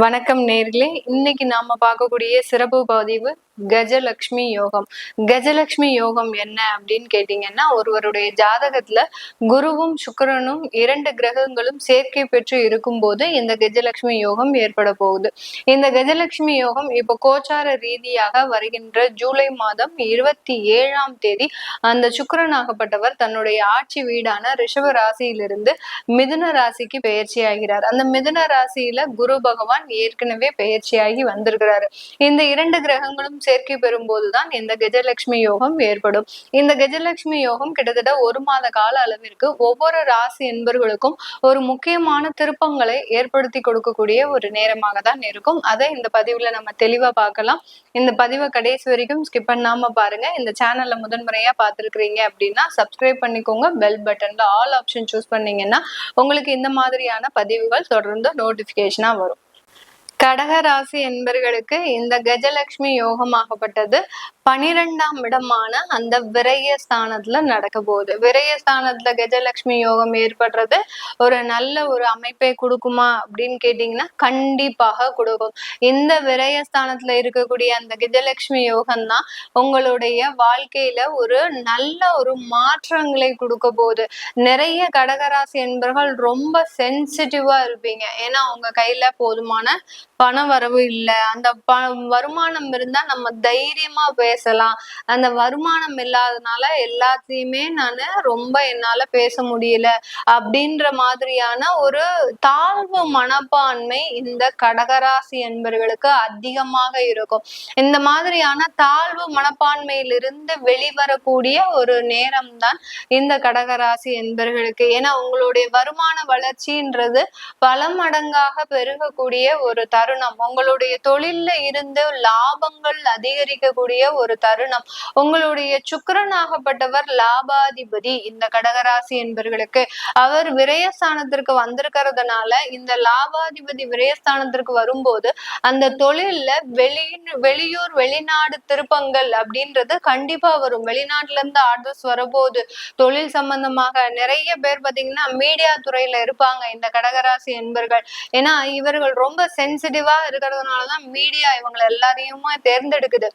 வணக்கம் நேர்களே. இன்னைக்கு நாம பார்க்கக்கூடிய சிறப்பு பதிவு கஜலட்சுமி யோகம். கஜலட்சுமி யோகம் என்ன அப்படின்னு கேட்டீங்கன்னா, ஒருவருடைய ஜாதகத்துல குருவும் சுக்கிரனும் 2 கிரகங்களும் சேர்க்கை பெற்று இருக்கும்போது இந்த கஜலட்சுமி யோகம் ஏற்பட போகுது. இந்த கஜலட்சுமி யோகம் இப்ப கோச்சார ரீதியாக வருகின்ற ஜூலை மாதம் 27ஆம் தேதி அந்த சுக்கிரனாகப்பட்டவர் தன்னுடைய ஆட்சி வீடான ரிஷப ராசியிலிருந்து மிதுன ராசிக்கு பெயர்ச்சி ஆகிறார். அந்த மிதுன ராசியில குரு பகவான் ஏற்கனவே பெயர்ச்சியாகி வந்திருக்கிறாரு. இந்த 2 கிரகங்களும் சேர்க்கை பெறும் போதுதான் இந்த கஜலட்சுமி யோகம் ஏற்படும். இந்த கஜலட்சுமி யோகம் கிட்டத்தட்ட 1 மாத கால அளவிற்கு ஒவ்வொரு ராசி என்பர்களுக்கும் ஒரு முக்கியமான திருப்பங்களை ஏற்படுத்தி கொடுக்கக்கூடிய ஒரு நேரமாக தான் இருக்கும். அதை இந்த பதிவுல நம்ம தெளிவா பார்க்கலாம். இந்த பதிவை கடைசி வரைக்கும் ஸ்கிப் பண்ணாம பாருங்க. இந்த சேனல்ல முதன்முறையா பார்த்திருக்கிறீங்க அப்படின்னா சப்ஸ்கிரைப் பண்ணிக்கோங்க. பெல் பட்டன்ல ஆல் ஆப்ஷன் சூஸ் பண்ணீங்கன்னா உங்களுக்கு இந்த மாதிரியான பதிவுகள் தொடர்ந்து நோட்டிபிகேஷனா வரும். கடகராசி என்பர்களுக்கு இந்த கஜலட்சுமி யோகமாகப்பட்டது 12ஆம் இடமான அந்த விரயஸ்தானத்துல நடக்க போகுது. விரயஸ்தானத்துல கஜலட்சுமி யோகம் ஏற்படுறது ஒரு நல்ல ஒரு அமைப்பை கொடுக்குமா அப்படின்னு கேட்டீங்கன்னா கண்டிப்பாக கொடுக்கும். இந்த விரயஸ்தானத்துல இருக்கக்கூடிய அந்த கஜலட்சுமி யோகம் தான் உங்களுடைய வாழ்க்கையில ஒரு நல்ல ஒரு மாற்றங்களை கொடுக்க போகுது. நிறைய கடகராசி என்பர்கள் ரொம்ப சென்சிட்டிவா இருப்பீங்க. ஏன்னா உங்க கையில போதுமான பண வரவு இல்லை. அந்த வருமானம் இருந்தா நம்ம தைரியமா பேசலாம். அந்த வருமானம் இல்லாதனால எல்லாத்தையுமே நானு ரொம்ப என்னால பேச முடியல அப்படின்ற மாதிரியான ஒரு தாழ்வு மனப்பான்மை இந்த கடகராசி என்பர்களுக்கு அதிகமாக இருக்கும். இந்த மாதிரியான தாழ்வு மனப்பான்மையிலிருந்து வெளிவரக்கூடிய ஒரு நேரம் தான் இந்த கடகராசி என்பர்களுக்கு. ஏன்னா உங்களுடைய வருமான வளர்ச்சின்றது பல மடங்காக பெருகக்கூடிய ஒரு தருணம். உங்களுடைய தொழில்ல இருந்து லாபங்கள் அதிகரிக்கக்கூடிய ஒரு தருணம். உங்களுடைய சுக்கிரனாகப்பட்டவர் லாபாதிபதி இந்த கடகராசி என்பர்களுக்கு. அவர் விரயஸ்தானத்திற்கு வந்திருக்கிறதுனால இந்த லாபாதிபதி விரயஸ்தானத்திற்கு வரும்போது அந்த தொழில்ல வெளியூர் வெளிநாடு திருப்பங்கள் அப்படின்றது கண்டிப்பா வரும். வெளிநாட்டுல இருந்து ஆர்டர்ஸ் வரபோது தொழில் சம்பந்தமாக நிறைய பேர் பாத்தீங்கன்னா மீடியா துறையில இருப்பாங்க இந்த கடகராசி என்பர்கள். ஏன்னா இவர்கள் ரொம்ப சென்சிட்டிவா இருக்கிறதுனாலதான் மீடியா இவங்களை எல்லாரையுமே தேர்ந்தெடுக்குது.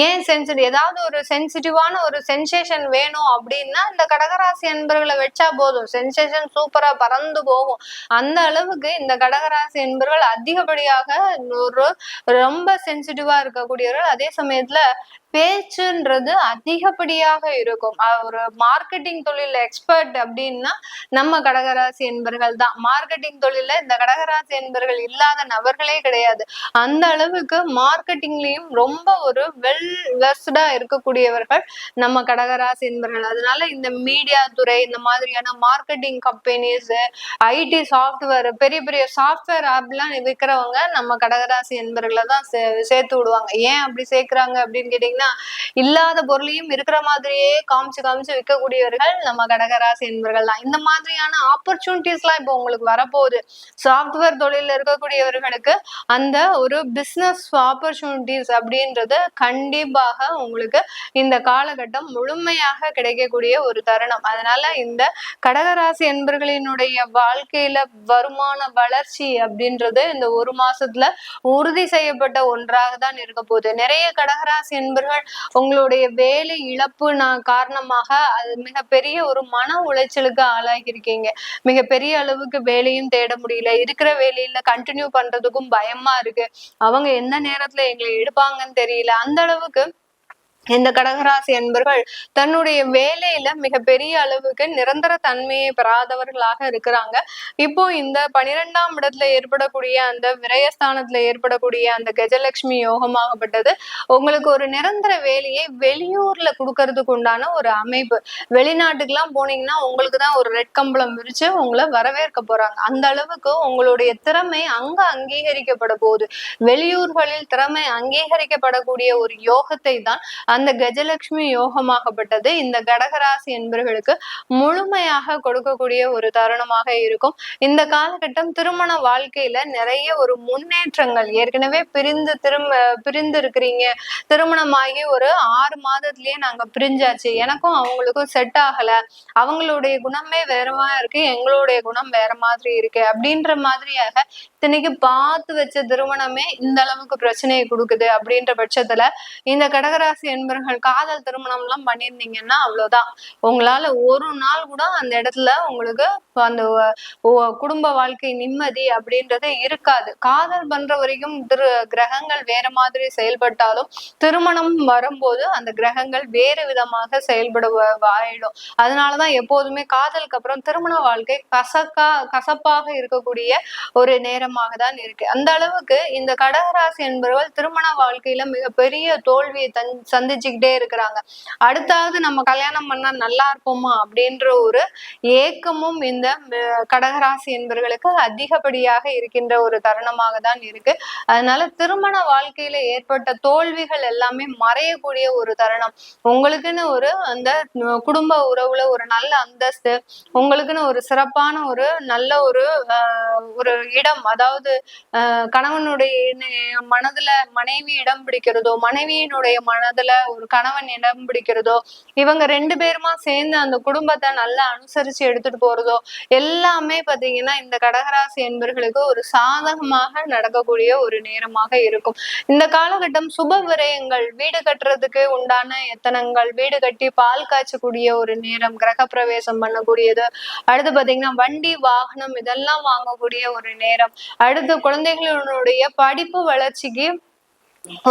ஏன் சென்சிட்டிவ், ஏதாவது ஒரு சென்சிட்டிவான ஒரு சென்சேஷன் வேணும் அப்படின்னா இந்த கடகராசி என்பர்களை வச்சா போதும், சென்சேஷன் சூப்பரா பறந்து போகும். அந்த அளவுக்கு இந்த கடகராசி என்பர்கள் அதிகப்படியாக ஒரு ரொம்ப சென்சிட்டிவா இருக்கக்கூடியவர்கள். அதே சமயத்துல பேச்சுன்றது அதிகப்படியாக இருக்கும். ஒரு மார்க்கெட்டிங் தொழில எக்ஸ்பர்ட் அப்படின்னா நம்ம கடகராசி என்பர்கள் தான். மார்க்கெட்டிங் தொழில இந்த கடகராசி என்பர்கள் இல்லாத நபர்களே கிடையாது. அந்த அளவுக்கு மார்க்கெட்டிங்லயும் ரொம்ப ஒரு வெல் வெர்ஸ்டா இருக்கக்கூடியவர்கள் நம்ம கடகராசி என்பர்கள். அதனால இந்த மீடியா துறை, இந்த மாதிரியான மார்க்கெட்டிங் கம்பெனிஸ், ஐடி சாஃப்ட்வேர், பெரிய பெரிய சாஃப்ட்வேர் ஆப்லாம் விற்கிறவங்க நம்ம கடகராசி என்பர்களை தான் சேர்த்து விடுவாங்க. ஏன் அப்படி சேர்க்கிறாங்க அப்படின்னு கேட்டீங்கன்னா, இல்லாத பொருளையும் இருக்கிற மாதிரியே காமிச்சு காமிச்சு விற்கக்கூடியவர்கள் நம்ம கடகராசி என்பர்கள் தான். இந்த மாதிரியான ஆப்பர்ச்சுனிட்டிஸ் எல்லாம் இப்போ உங்களுக்கு வரப்போகுது. சாஃப்ட்வேர் தொழில இருக்கக்கூடியவர்களுக்கு அந்த ஒரு பிசினஸ் ஆப்பர்ச்சுனிட்டிஸ் அப்படின்றது கண்டிப்பாக உங்களுக்கு இந்த காலகட்டம் முழுமையாக கிடைக்கக்கூடிய ஒரு தருணம். அதனால இந்த கடகராசி என்பர்களினுடைய வாழ்க்கையில வருமான வளர்ச்சி அப்படின்றது இந்த 1 மாசத்துல உறுதி செய்யப்பட்ட ஒன்றாக தான் இருக்க போகுது. நிறைய கடகராசி என்பர்கள் உங்களுடைய வேலை இழப்பு காரணமாக அது மிகப்பெரிய ஒரு மன உளைச்சலுக்கு ஆளாகி இருக்கீங்க. மிகப்பெரிய அளவுக்கு வேலையும் தேட முடியல. இருக்கிற வேலையில கண்டினியூ பண்றதுக்கும் பயமா இருக்கு. அவங்க எந்த நேரத்துல எங்களை எடுப்பாங்கன்னு தெரியல. அந்த அளவுக்கு இந்த கடகராசி என்பர்கள் தன்னுடைய வேலையில மிகப்பெரிய அளவுக்கு நிரந்தர தன்மையை பெறாதவர்களாக இருக்கிறாங்க. இப்போ இந்த 12ஆம் இடத்துல ஏற்படக்கூடிய அந்த விரயஸ்தானத்துல ஏற்படக்கூடிய அந்த கஜலட்சுமி யோகமாகப்பட்டது உங்களுக்கு ஒரு நிரந்தர வேலையை வெளியூர்ல கொடுக்கறதுக்கு உண்டான ஒரு அமைப்பு. வெளிநாட்டுக்கெல்லாம் போனீங்கன்னா உங்களுக்கு தான் ஒரு ரெட் கம்பளம் விரிச்சு உங்களை வரவேற்க போறாங்க. அந்த அளவுக்கு உங்களுடைய திறமை அங்க அங்கீகரிக்கப்பட போகுது. வெளியூர்களில் திறமை அங்கீகரிக்கப்படக்கூடிய ஒரு யோகத்தை தான் அந்த கஜலட்சுமி யோகமாகப்பட்டது இந்த கடகராசி என்பவர்களுக்கு முழுமையாக கொடுக்கக்கூடிய ஒரு தருணமாக இருக்கும். இந்த காலகட்டம் திருமண வாழ்க்கையில நிறைய ஒரு முன்னேற்றங்கள், ஏற்கனவே பிரிந்து இருக்கிறீங்க, திருமணமாகி ஒரு 6 மாதத்திலேயே நாங்க பிரிஞ்சாச்சு, எனக்கும் அவங்களுக்கும் செட் ஆகல, அவங்களுடைய குணமே வேறமா இருக்கு, எங்களுடைய குணம் வேற மாதிரி இருக்கு அப்படின்ற மாதிரியாக இத்தனைக்கு பார்த்து வச்ச திருமணமே இந்த அளவுக்கு பிரச்சனையை கொடுக்குது அப்படின்ற பட்சத்துல இந்த கடகராசி என்பவர்கள் காதல் திருமணம் எல்லாம் பண்ணியிருந்தீங்கன்னா அவ்வளவுதான், உங்களால ஒரு நாள் கூட அந்த இடத்துல உங்களுக்கு அந்த குடும்ப வாழ்க்கை நிம்மதி அப்படின்றது இருக்காது. காதல் பண்ற வரைக்கும் கிரகங்கள் வேற மாதிரி செயல்பட்டாலும் திருமணம் வரும்போது அந்த கிரகங்கள் வேறு விதமாக செயல்பட வாயிடும். அதனாலதான் எப்போதுமே காதலுக்கு அப்புறம் திருமண வாழ்க்கை கசப்பாக இருக்கக்கூடிய ஒரு நேரமாக தான் இருக்கு. அந்த அளவுக்கு இந்த கடகராசி என்பவர்கள் திருமண வாழ்க்கையில மிகப்பெரிய தோல்வியை சந்திச்சுக்கிட்டே இருக்கிறாங்க. அடுத்தாவது நம்ம கல்யாணம் பண்ணா நல்லா இருப்போமா அப்படின்ற ஒரு ஏக்கமும் இந்த கடகராசி என்பவர்களுக்கு அதிகப்படியாக இருக்கின்ற ஒரு தருணமாக தான் இருக்கு. அதனால திருமண வாழ்க்கையில ஏற்பட்ட தோல்விகள் எல்லாமே மறையக்கூடிய ஒரு தருணம். உங்களுக்குன்னு ஒரு அந்த குடும்ப உறவுல ஒரு நல்ல அந்தஸ்து, உங்களுக்குன்னு ஒரு சிறப்பான ஒரு நல்ல ஒரு இடம், அதாவது கணவனுடைய மனதுல மனைவி இடம் பிடிக்கிறதோ, மனைவியினுடைய மனதுல ஒரு கணவன் இடம் பிடிக்கிறதோ, இவங்க 2 பேருமா சேர்ந்து அந்த குடும்பத்தை நல்லா அனுசரிச்சு எடுத்துட்டு போறதோ எல்லாமே பாத்தீங்கன்னா இந்த கடகராசி என்பவர்களுக்கு ஒரு சாதகமாக நடக்கக்கூடிய ஒரு நேரமாக இருக்கும். இந்த காலகட்டம் சுப விரயங்கள், வீடு கட்டுறதுக்கு உண்டான எத்தனங்கள், வீடு கட்டி பால் காய்ச்சக்கூடிய ஒரு நேரம், கிரக பிரவேசம் பண்ணக்கூடியது, அடுத்து பாத்தீங்கன்னா வண்டி வாகனம் இதெல்லாம் வாங்கக்கூடிய ஒரு நேரம், அடுத்து குழந்தைகளுடைய படிப்பு வளர்ச்சிக்கு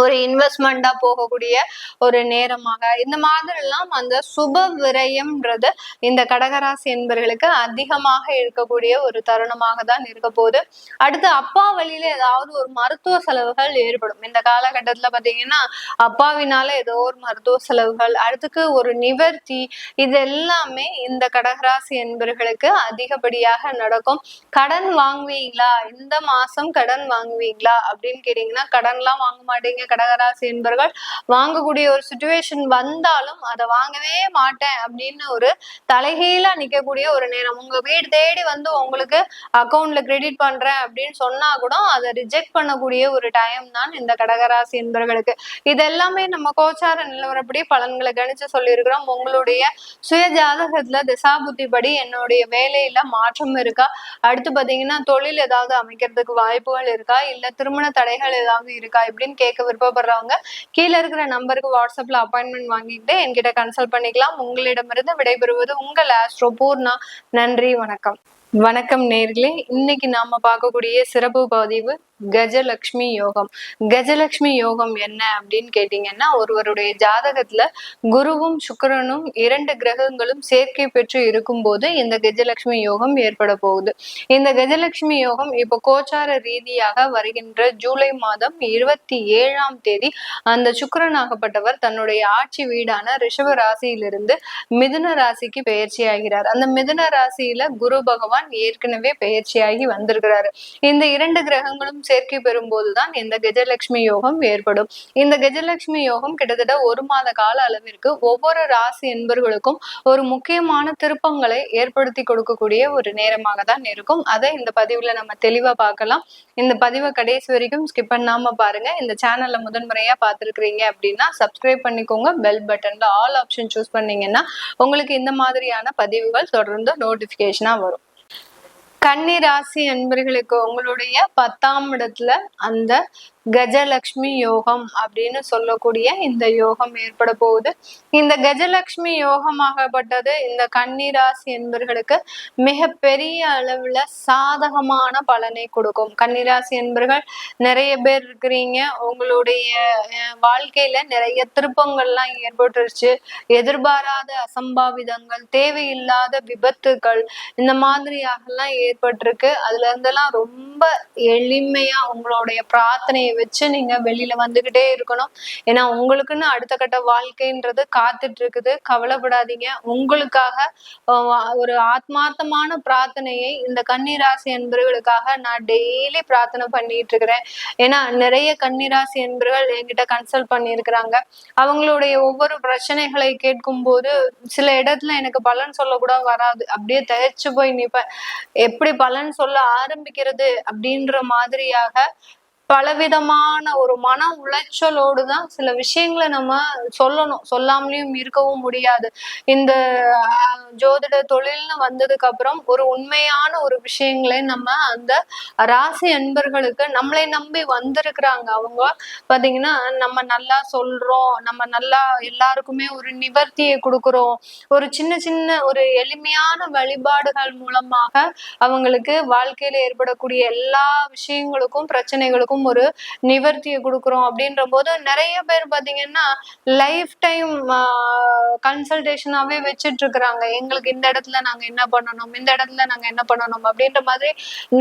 ஒரு இன்வெஸ்ட்மெண்டா போகக்கூடிய ஒரு நேரமாக, இந்த மாதிரி எல்லாம் அந்த சுப விரயம்ன்றது இந்த கடகராசி என்பவர்களுக்கு அதிகமாக இருக்கக்கூடிய ஒரு தருணமாக தான் இருக்க போகுது. அடுத்து அப்பா வழியில ஏதாவது ஒரு மருத்துவ செலவுகள் ஏற்படும். இந்த காலகட்டத்துல பாத்தீங்கன்னா அப்பாவினால ஏதோ ஒரு மருத்துவ செலவுகள், அடுத்துக்கு ஒரு நிவர்த்தி, இது எல்லாமே இந்த கடகராசி என்பவர்களுக்கு அதிகப்படியாக நடக்கும். கடன் வாங்குவீங்களா, இந்த மாசம் கடன் வாங்குவீங்களா அப்படின்னு கேட்டீங்கன்னா கடன்லாம் வாங்க மாட்டீங்க. கடகராசி என்பவர்கள் வாங்கக்கூடிய ஒரு சிச்சுவேஷன் வந்தாலும் அதை வாங்கவே மாட்டேன் அப்படின்னு ஒரு தலைகீழா நிக்கக்கூடிய ஒரு நேரம். உங்க வீடு தேடி வந்து உங்களுக்கு அக்கௌண்ட்ல கிரெடிட் பண்றேன் அப்படின்னு சொன்னா கூட அதை ரிஜெக்ட் பண்ணக்கூடிய ஒரு டைம் தான் இந்த கடகராசி என்பவர்களுக்கு. இதெல்லாமே நம்ம கோச்சார நிலவரப்படி பலன்களை கணிச்சு சொல்லியிருக்கிறோம். உங்களுடைய சுய ஜாதகத்துல திசாபுத்தி படி என்னுடைய வேலையில மாற்றம் இருக்கா, அடுத்து பாத்தீங்கன்னா தொழில் ஏதாவது அமைக்கிறதுக்கு வாய்ப்புகள் இருக்கா, இல்ல திருமண தடைகள் ஏதாவது இருக்கா இப்படின்னு கேட்க விருப்பப்படுறவங்க கீழே இருக்கிற நம்பருக்கு வாட்ஸ்அப்ல அப்பாயின்மெண்ட் வாங்கிட்டு என்கிட்ட கன்சல்ட் பண்ணிக்கலாம். உங்களிடமிருந்து விடைபெறுவது உங்கள் ஆஸ்ட்ரோ பூர்ணா. நன்றி, வணக்கம். வணக்கம் நேர்களே, இன்னைக்கு நாம பார்க்கக்கூடிய சிறப்பு பதிவு கஜலட்சுமி யோகம். கஜலட்சுமி யோகம் என்ன அப்படின்னு கேட்டீங்கன்னா, ஒருவருடைய ஜாதகத்துல குருவும் சுக்கிரனும் 2 கிரகங்களும் சேர்க்கை பெற்று இருக்கும் போது இந்த கஜலட்சுமி யோகம் ஏற்பட போகுது. இந்த கஜலட்சுமி யோகம் இப்ப கோச்சார ரீதியாக வருகின்ற ஜூலை மாதம் 27ஆம் தேதி அந்த சுக்கிரனாகப்பட்டவர் தன்னுடைய ஆட்சி வீடான ரிஷப ராசியிலிருந்து மிதுன ராசிக்கு பெயர்ச்சி ஆகிறார். அந்த மிதுன ராசியில குரு பகவான் ஏற்கனவே பெயர்ச்சியாகி வந்திருக்கிறாரு. இந்த 2 கிரகங்களும் சேர்க்கை பெறும் போதுதான் இந்த கஜலட்சுமி யோகம் ஏற்படும். இந்த கஜலட்சுமி யோகம் கிட்டத்தட்ட 1 மாத கால அளவிற்கு ஒவ்வொரு ராசி என்பவர்களுக்கும் ஒரு முக்கியமான திருப்பங்களை ஏற்படுத்தி கொடுக்கக்கூடிய ஒரு நேரமாக தான் இருக்கும். அதை இந்த பதிவுல நம்ம தெளிவா பார்க்கலாம். இந்த பதிவை கடைசி வரைக்கும் ஸ்கிப் பண்ணாம பாருங்க. இந்த சேனல்ல முதன்முறையா பார்த்திருக்கிறீங்க அப்படின்னா சப்ஸ்கிரைப் பண்ணிக்கோங்க. பெல் பட்டன்ல ஆல் ஆப்ஷன் சூஸ் பண்ணீங்கன்னா உங்களுக்கு இந்த மாதிரியான பதிவுகள் தொடர்ந்து நோட்டிபிகேஷனா வரும். கன்னி ராசி அன்பர்களுக்கு உங்களுடைய 10ஆம் இடத்துல அந்த கஜலட்சுமி யோகம் அப்படின்னு சொல்லக்கூடிய இந்த யோகம் ஏற்பட போகுது. இந்த கஜலட்சுமி யோகமாகப்பட்டது இந்த கன்னிராசி என்பவர்களுக்கு மிக பெரிய அளவுல சாதகமான பலனை கொடுக்கும். கன்னிராசி என்பவர்கள் நிறைய பேர் இருக்கிறீங்க, உங்களுடைய வாழ்க்கையில நிறைய திருப்பங்கள்லாம் ஏற்பட்டுருச்சு, எதிர்பாராத அசம்பாவிதங்கள், தேவையில்லாத விபத்துகள் இந்த மாதிரியாகலாம் ஏற்பட்டிருக்கு. அதுல இருந்தெல்லாம் ரொம்ப எளிமையா உங்களுடைய பிரார்த்தனையை வச்சு நீங்க வெளியில வந்துகிட்டே இருக்கணும். ஏன்னா உங்களுக்குன்னு அடுத்த கட்ட வாழ்க்கைன்றது காத்துட்டு இருக்குது. கவலைப்படாதீங்க. உங்களுக்காக ஒரு ஆத்மார்த்தமான பிரார்த்தனையை இந்த கன்னிராசி என்பவர்களுக்காக நான் டெய்லி பிரார்த்தனை பண்ணிட்டு இருக்கிறேன். ஏன்னா நிறைய கன்னிராசி என்பவர்கள் என்கிட்ட கன்சல்ட் பண்ணியிருக்கிறாங்க. அவங்களுடைய ஒவ்வொரு பிரச்சனைகளை கேட்கும் போது சில இடத்துல எனக்கு பலன் சொல்ல கூட வராது. அப்படியே தயச்சு போய் நிப்பேன். எப்படி பலன் சொல்ல ஆரம்பிக்கிறது அப்படின்ற மாதிரியாக பலவிதமான ஒரு மன உளைச்சலோடு தான் சில விஷயங்களை நம்ம சொல்லணும். சொல்லாமலையும் இருக்கவும் முடியாது. இந்த ஜோதிட தொழில்னு வந்ததுக்கு அப்புறம் ஒரு உண்மையான ஒரு விஷயங்களை நம்ம அந்த ராசி அன்பர்களுக்கு நம்மளை நம்பி வந்திருக்கிறாங்க. அவங்க பாத்தீங்கன்னா நம்ம நல்லா சொல்றோம், நம்ம நல்லா எல்லாருக்குமே ஒரு நிவர்த்தியை கொடுக்குறோம். ஒரு சின்ன சின்ன ஒரு எளிமையான வழிபாடுகள் மூலமாக அவங்களுக்கு வாழ்க்கையில ஏற்படக்கூடிய எல்லா விஷயங்களுக்கும் பிரச்சனைகளுக்கும் ஒரு நிவர்த்தியை கொடுக்குறோம். அப்படின்ற போது நிறைய பேர் பாத்தீங்கன்னா லைஃப் டைம் கன்சல்டேஷனாவே வச்சுட்டு இருக்கிறாங்க. எங்களுக்கு இந்த இடத்துல நாங்க என்ன பண்ணணும், இந்த இடத்துல நாங்க என்ன பண்ணணும் அப்படின்ற மாதிரி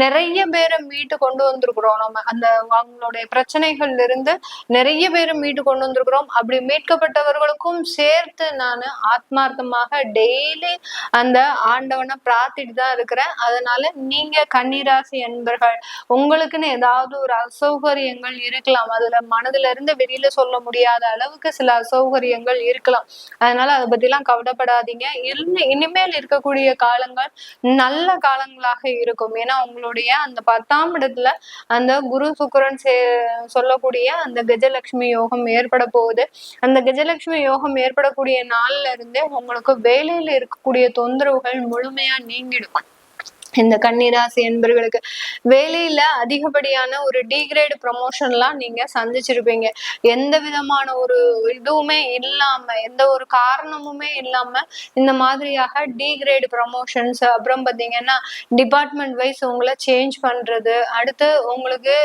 நிறைய பேரை மீட்டு கொண்டு வந்திருக்கிறோம். நம்ம அந்த அவங்களுடைய பிரச்சனைகள்ல இருந்து நிறைய பேரை மீட்டு கொண்டு வந்திருக்கிறோம். அப்படி மீட்கப்பட்டவர்களுக்கும் சேர்த்து நான் ஆத்மார்த்தமாக டெய்லி அந்த ஆண்டவனை பிரார்த்திட்டு தான் இருக்கிறேன். அதனால நீங்க கன்னிராசி என்பர்கள் உங்களுக்குன்னு ஏதாவது ஒரு அசௌகரியங்கள் இருக்கலாம். அதுல மனதுல இருந்து வெளியில சொல்ல முடியாத அளவுக்கு சில அசௌகரியங்கள் இருக்கலாம். அதனால அதை பத்தி எல்லாம் கவலைப்படாதீங்க. இனிமேல் இருக்கக்கூடிய காலங்கள் நல்ல காலங்களாக இருக்கும். ஏன்னா உங்களுடைய அந்த 10ஆம் இடத்துல அந்த குரு சுக்கிரன் சொல்லக்கூடிய அந்த கஜலட்சுமி யோகம் ஏற்பட போகுது. அந்த கஜலட்சுமி யோகம் ஏற்படக்கூடிய நாள்ல இருந்தே உங்களுக்கு வேலையில இருக்கக்கூடிய தொந்தரவுகள் முழுமையா நீங்கிடும். இந்த கன்னிராசி என்பர்களுக்கு வேலையில அதிகப்படியான ஒரு டிகிரேட் ப்ரமோஷன் எல்லாம் நீங்க சந்திச்சிருப்பீங்க. எந்த விதமான ஒரு இதுவுமே இல்லாம, எந்த ஒரு காரணமுமே இல்லாம இந்த மாதிரியாக டிகிரேட் ப்ரமோஷன்ஸ், அப்புறம் பாத்தீங்கன்னா டிபார்ட்மெண்ட் வைஸ் உங்களை சேஞ்ச் பண்றது, அடுத்து உங்களுக்கு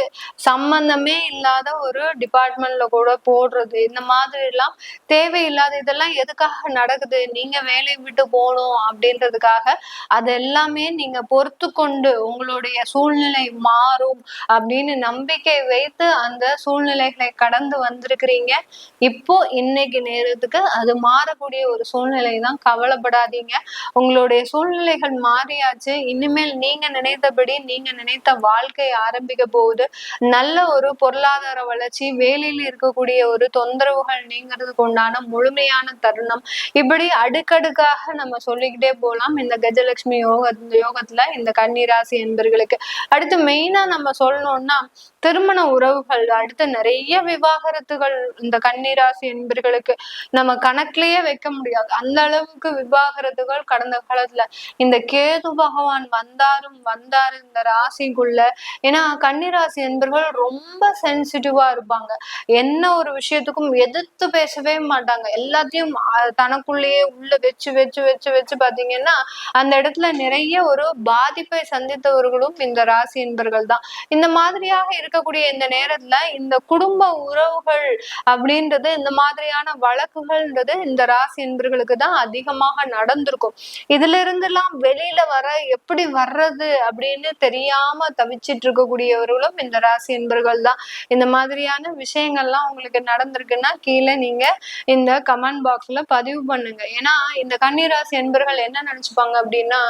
சம்பந்தமே இல்லாத ஒரு டிபார்ட்மெண்ட்ல கூட போடுறது, இந்த மாதிரி எல்லாம் தேவையில்லாத இதெல்லாம் எதுக்காக நடக்குது, நீங்க வேலையை விட்டு போகணும் அப்படின்றதுக்காக அது எல்லாமே நீங்க பொறுத்து கொண்டு உங்களுடைய சூழ்நிலை மாறும் அப்படின்னு நம்பிக்கை வைத்து அந்த சூழ்நிலைகளை கடந்து வந்திருக்கிறீங்க. இப்போ இன்னைக்கு நேரத்துக்கு அது மாறக்கூடிய ஒரு சூழ்நிலை தான். கவலைப்படாதீங்க. உங்களுடைய சூழ்நிலைகள் மாறியாச்சு. இனிமேல் நீங்க நினைத்தபடி நீங்க நினைத்த வாழ்க்கை ஆரம்பிக்க போகுது. நல்ல ஒரு பொருளாதார வளர்ச்சி, வேலையில் இருக்கக்கூடிய ஒரு தொந்தரவுகள் நீங்கிறதுக்கு உண்டான முழுமையான தருணம், இப்படி அடுக்கடுக்காக நம்ம சொல்லிக்கிட்டே போலாம் இந்த கஜலட்சுமி யோகத்துல இந்த கன்னிராசி என்பர்களுக்கு. அடுத்து மெயினா நம்ம சொல்லணும்னா திருமண உறவுகள், அடுத்து நிறைய விவாகரத்துகள் இந்த கன்னிராசி என்பர்களுக்கு நம்ம கணக்கிலேயே வைக்க முடியாது. அந்த அளவுக்கு விவாகரத்துகள் கடந்த காலத்துல இந்த கேது பகவான் வந்தாரு இந்த ராசிக்குள்ள. ஏன்னா கன்னிராசி என்பர்கள் ரொம்ப சென்சிட்டிவா இருப்பாங்க. என்ன ஒரு விஷயத்துக்கும் எதிர்த்து பேசவே மாட்டாங்க. எல்லாத்தையும் தனக்குள்ளேயே உள்ள வச்சு வச்சு வச்சு வச்சு பாத்தீங்கன்னா அந்த இடத்துல நிறைய ஒரு பாதிப்பை சந்தித்தவர்களும் இந்த ராசி என்பர்கள் தான். இந்த மாதிரியாக இருக்கக்கூடிய இந்த நேரத்துல இந்த குடும்ப உறவுகள் அப்படின்றது, இந்த மாதிரியான வழக்குகள்ன்றது இந்த ராசி என்பர்களுக்கு தான் அதிகமாக நடந்திருக்கும். இதுல இருந்து எல்லாம் வெளியில வர எப்படி வர்றது அப்படின்னு தெரியாம தவிச்சிட்டு இருக்கக்கூடியவர்களும் இந்த ராசி என்பர்கள் தான். இந்த மாதிரியான விஷயங்கள்லாம் உங்களுக்கு நடந்திருக்குன்னா கீழே நீங்க இந்த கமெண்ட் பாக்ஸ்ல பதிவு பண்ணுங்க. ஏன்னா இந்த கன்னிராசி என்பர்கள் என்ன நினைச்சுப்பாங்க அப்படின்னா,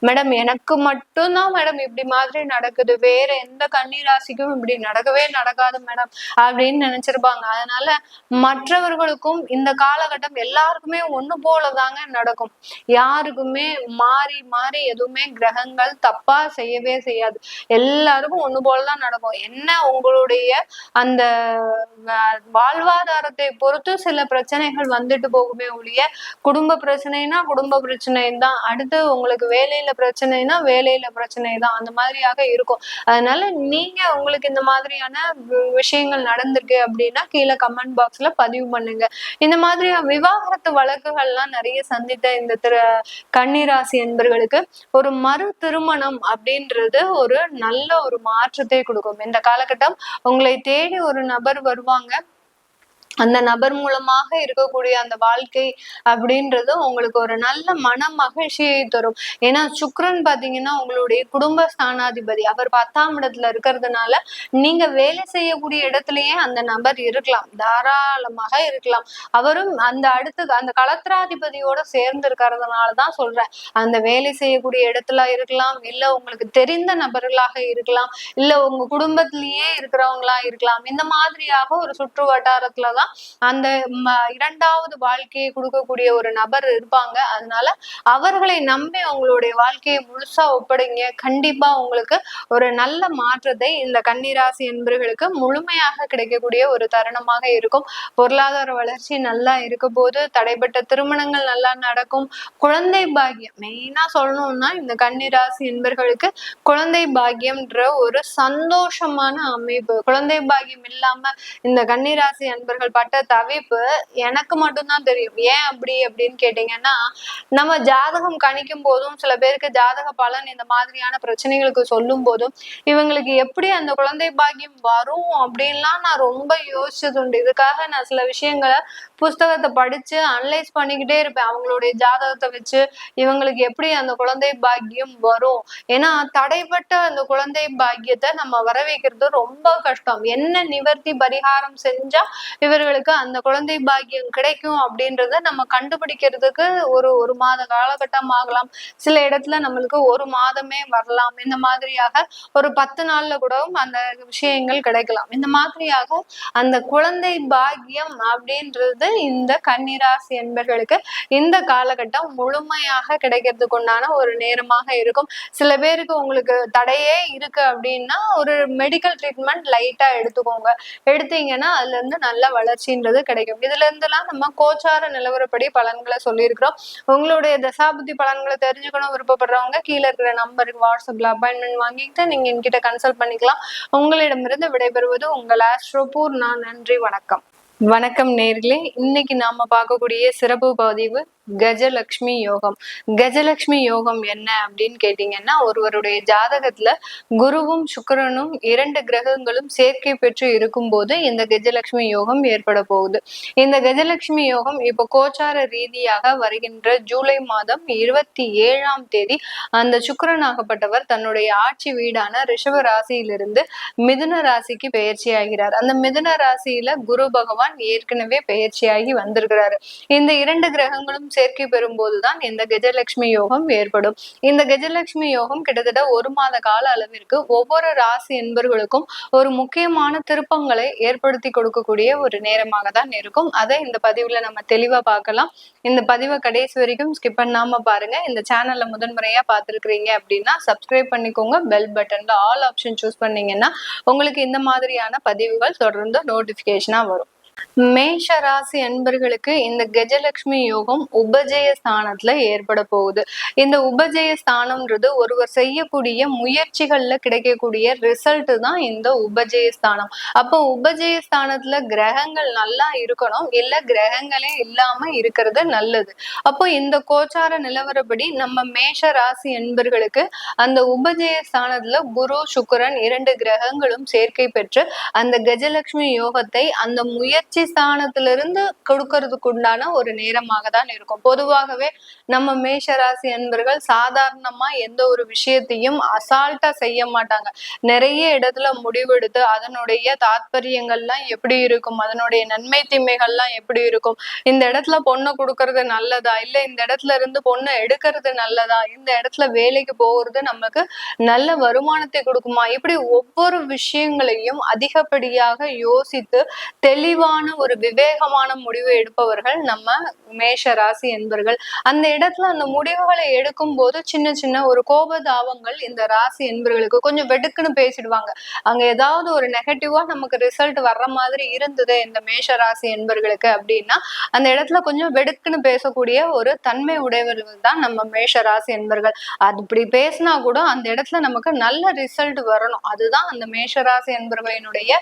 மேடம் எனக்கு மட்டும்தான் மேடம் இப்படி மாதிரி நடக்குது, வேற எந்த கன்னிராசிக்கும் இப்படி நடக்கவே நடக்காது மேடம் அப்படின்னு நினைச்சிருப்பாங்க. அதனால மற்றவர்களுக்கும் இந்த காலகட்டம் எல்லாருக்குமே ஒண்ணு போலதாங்க நடக்கும். யாருக்குமே மாறி மாறி எதுவுமே கிரகங்கள் தப்பா செய்யவே செய்யாது. எல்லாருக்கும் ஒண்ணு போலதான் நடக்கும். என்ன உங்களுடைய அந்த வாழ்வாதாரத்தை பொறுத்து சில பிரச்சனைகள் வந்துட்டு போகுமே ஒழிய, குடும்ப பிரச்சனைனா குடும்ப பிரச்சனை தான், அடுத்து உங்களுக்கு வேலையில பிரச்சனைனா வேலையில பிரச்சனை தான், அந்த மாதிரியாக இருக்கும். அதனால நீங்க உங்களுக்கு இந்த மாதிரியான விஷயங்கள் நடந்திருக்கு அப்படின்னா கீழே கமெண்ட் பாக்ஸ்ல பதிவு பண்ணுங்க. இந்த மாதிரி விவாகரத்து வழக்குகள்லாம் நிறைய சந்தித்த இந்த கன்னிராசி என்பர்களுக்கு ஒரு மறு திருமணம் அப்படின்றது ஒரு நல்ல ஒரு மாற்றத்தை கொடுக்கும். இந்த காலகட்டம் உங்களை தேடி ஒரு நபர் வருவாங்க. அந்த நபர் மூலமாக இருக்கக்கூடிய அந்த வாழ்க்கை அப்படின்றது உங்களுக்கு ஒரு நல்ல மன மகிழ்ச்சியை தரும். ஏன்னா சுக்கிரன் பாத்தீங்கன்னா உங்களுடைய குடும்ப ஸ்தானாதிபதி, அவர் 10ஆம் இடத்துல இருக்கிறதுனால நீங்க வேலை செய்யக்கூடிய இடத்துலயே அந்த நபர் இருக்கலாம், தாராளமாக இருக்கலாம். அவரும் அந்த களத்திராதிபதியோட சேர்ந்து இருக்கிறதுனாலதான் சொல்றேன். அந்த வேலை செய்யக்கூடிய இடத்துல இருக்கலாம், இல்ல உங்களுக்கு தெரிந்த நபர்களாக இருக்கலாம், இல்ல உங்க குடும்பத்திலேயே இருக்கிறவங்களா இருக்கலாம். இந்த மாதிரியாக ஒரு சுற்று வட்டாரத்துலதான் அந்த இரண்டாவது வாழ்க்கையை கொடுக்கக்கூடிய ஒரு நபர் இருப்பாங்க. அதனால அவர்களை நம்பி உங்களுடைய வாழ்க்கையை முழுசா ஒப்படைங்க. கண்டிப்பா உங்களுக்கு ஒரு நல்ல மாற்றத்தை இந்த கன்னிராசி என்பர்களுக்கு முழுமையாக கிடைக்கக்கூடிய ஒரு தருணமாக இருக்கும். பொருளாதார வளர்ச்சி நல்லா இருக்க போது, தடைப்பட்ட திருமணங்கள் நல்லா நடக்கும். குழந்தை பாக்கியம் மெயினா சொல்லணும்னா இந்த கன்னிராசி என்பர்களுக்கு குழந்தை பாக்கியம்ன்ற ஒரு சந்தோஷமான அமைப்பு. குழந்தை பாக்கியம் இல்லாம இந்த கன்னிராசி அன்பர்கள் பட்ட தவிப்பு எனக்கு மட்டும்தான் தெரியும். ஏன் அப்படின்னு கேட்டீங்கன்னா, நம்ம ஜாதகம் கணிக்கும் போதும், சில பேருக்கு ஜாதக பலன் இந்த மாதிரியான பிரச்சனைகளுக்கு சொல்லும் போதும், இவங்களுக்கு எப்படி அந்த குழந்தை பாக்கியம் வரும் அப்படின்லாம் நான் ரொம்ப யோசிச்சது உண்டு. இதுக்காக நான் சில விஷயங்களை புஸ்தகத்தை படிச்சு அனலைஸ் பண்ணிக்கிட்டே இருப்பேன். அவங்களுடைய ஜாதகத்தை வச்சு இவங்களுக்கு எப்படி அந்த குழந்தை பாக்கியம் வரும். ஏன்னா தடைப்பட்ட அந்த குழந்தை பாக்கியத்தை நம்ம வர வைக்கிறது ரொம்ப கஷ்டம். என்ன நிவர்த்தி பரிகாரம் செஞ்சா இவர்களுக்கு அந்த குழந்தை பாக்கியம் கிடைக்கும் அப்படின்றத நம்ம கண்டுபிடிக்கிறதுக்கு ஒரு மாத காலகட்டம் ஆகலாம். சில இடத்துல நம்மளுக்கு ஒரு மாதமே வரலாம். இந்த மாதிரியாக ஒரு 10 நாள்ல கூட அந்த விஷயங்கள் கிடைக்கலாம். இந்த மாதிரியாக அந்த குழந்தை பாக்கியம் அப்படின்றது இந்த கன்னிராசி என்பர்களுக்கு இந்த காலகட்டம் முழுமையாக கிடைக்கிறதுக்கு உண்டான ஒரு நேரமாக இருக்கும். சில பேருக்கு உங்களுக்கு தடையே இருக்கு அப்படின்னா ஒரு மெடிக்கல் ட்ரீட்மெண்ட் லைட்டா எடுத்துக்கோங்க. எடுத்தீங்கன்னா அதுல இருந்து நல்ல வளர்ச்சின்றது கிடைக்கும். இதுல இருந்துலாம் நம்ம கோச்சார நிலவரப்படி பலன்களை சொல்லியிருக்கிறோம். உங்களுடைய தசாபுத்தி பலன்களை தெரிஞ்சுக்கணும் விருப்பப்படுறவங்க கீழே இருக்கிற நம்பருக்கு வாட்ஸ்அப்ல அப்பாயின்மெண்ட் வாங்கிட்டு நீங்க என்கிட்ட கன்சல்ட் பண்ணிக்கலாம். உங்களிடமிருந்து விடைபெறுவது உங்கள் ஆஸ்ட்ரோபூர். நான் நன்றி, வணக்கம். வணக்கம் நேர்களே, இன்னைக்கு நாம பார்க்கக்கூடிய சிறப்பு பதிவு கஜலட்சுமி யோகம். கஜலட்சுமி யோகம் என்ன அப்படின்னு கேட்டீங்கன்னா, ஒருவருடைய ஜாதகத்துல குருவும் சுக்கிரனும் 2 கிரகங்களும் சேர்க்கை பெற்று இருக்கும் போது இந்த கஜலட்சுமி யோகம் ஏற்பட போகுது. இந்த கஜலட்சுமி யோகம் இப்ப கோச்சார ரீதியாக வருகின்ற ஜூலை மாதம் 27ஆம் தேதி அந்த சுக்கிரனாகப்பட்டவர் தன்னுடைய ஆட்சி வீடான ரிஷப ராசியிலிருந்து மிதுன ராசிக்கு பெயர்ச்சி ஆகிறார். அந்த மிதுன ராசியில குரு பகவான் ஏற்கனவே பெயர்ச்சியாகி வந்திருக்கிறாரு. இந்த 2 கிரகங்களும் சேர்க்கை பெறும் போதுதான் இந்த கஜலட்சுமி யோகம் ஏற்படும். இந்த கஜலட்சுமி யோகம் கிட்டத்தட்ட 1 மாத கால அளவிற்கு ஒவ்வொரு ராசி என்பர்களுக்கும் ஒரு முக்கியமான திருப்பங்களை ஏற்படுத்தி கொடுக்கக்கூடிய ஒரு நேரமாக தான் இருக்கும். அதை இந்த பதிவுல நம்ம தெளிவா பார்க்கலாம். இந்த பதிவை கடைசி வரைக்கும் ஸ்கிப் பண்ணாம பாருங்க. இந்த சேனல்ல முதன்முறையா பார்த்திருக்கிறீங்க அப்படின்னா சப்ஸ்கிரைப் பண்ணிக்கோங்க. பெல் பட்டன்ல ஆல் ஆப்ஷன் சூஸ் பண்ணீங்கன்னா உங்களுக்கு இந்த மாதிரியான பதிவுகள் தொடர்ந்து நோட்டிபிகேஷனா வரும். மேஷ ராசி அன்பர்களுக்கு இந்த கஜலட்சுமி யோகம் உபஜய ஸ்தானத்துல ஏற்பட போகுது. இந்த உபஜய ஸ்தானம்ன்றது ஒருவர் செய்யக்கூடிய முயற்சிகள்ல கிடைக்கக்கூடிய ரிசல்ட் தான் இந்த உபஜய ஸ்தானம். அப்போ உபஜய ஸ்தானத்துல கிரகங்கள் நல்லா இருக்கணும், இல்ல கிரகங்களே இல்லாம இருக்கிறது நல்லது. அப்போ இந்த கோச்சார நிலவரப்படி நம்ம மேஷ ராசி அன்பர்களுக்கு அந்த உபஜய ஸ்தானத்துல குரு சுக்கிரன் 2 கிரகங்களும் சேர்க்கை பெற்று அந்த கஜலட்சுமி யோகத்தை அந்த முயற்சி ஸ்தானத்திலிருந்து கொடுக்கறதுக்கு உண்டான ஒரு நேரமாக தான் இருக்கும். பொதுவாகவே நம்ம மேஷராசி என்பர்கள் சாதாரணமா எந்த ஒரு விஷயத்தையும் அசால்ட்டா செய்ய மாட்டாங்க. நிறைய இடத்துல முடிவெடுத்து அதனுடைய தாத்பரியங்கள்லாம் எப்படி இருக்கும், அதனுடைய நன்மை தீமைகள்லாம் எப்படி இருக்கும், இந்த இடத்துல பொண்ணை கொடுக்கறது நல்லதா, இல்ல இந்த இடத்துல இருந்து பொண்ணை எடுக்கிறது நல்லதா, இந்த இடத்துல வேலைக்கு போகிறது நமக்கு நல்ல வருமானத்தை கொடுக்குமா, இப்படி ஒவ்வொரு விஷயங்களையும் அதிகப்படியாக யோசித்து தெளிவான ஒரு விவேகமான முடிவு எடுப்பவர்கள் நம்ம மேஷ ராசி என்பர்கள். அந்த இடத்துல அந்த முடிவுகளை எடுக்கும் போது சின்ன சின்ன ஒரு கோபதாபங்கள் இந்த ராசி என்பர்களுக்கு கொஞ்சம் வெடுக்குன்னு பேசிடுவாங்க. அங்க ஏதாவது ஒரு நெகட்டிவா நமக்கு ரிசல்ட் வர்ற மாதிரி இருந்தது இந்த மேஷ ராசி என்பர்களுக்கு அப்படின்னா அந்த இடத்துல கொஞ்சம் வெடுக்குன்னு பேசக்கூடிய ஒரு தன்மை உடையவர்கள் தான் நம்ம மேஷ ராசி என்பர்கள். அது இப்படி பேசினா கூட அந்த இடத்துல நமக்கு நல்ல ரிசல்ட் வரணும், அதுதான் அந்த மேஷ ராசி என்பர்களினுடைய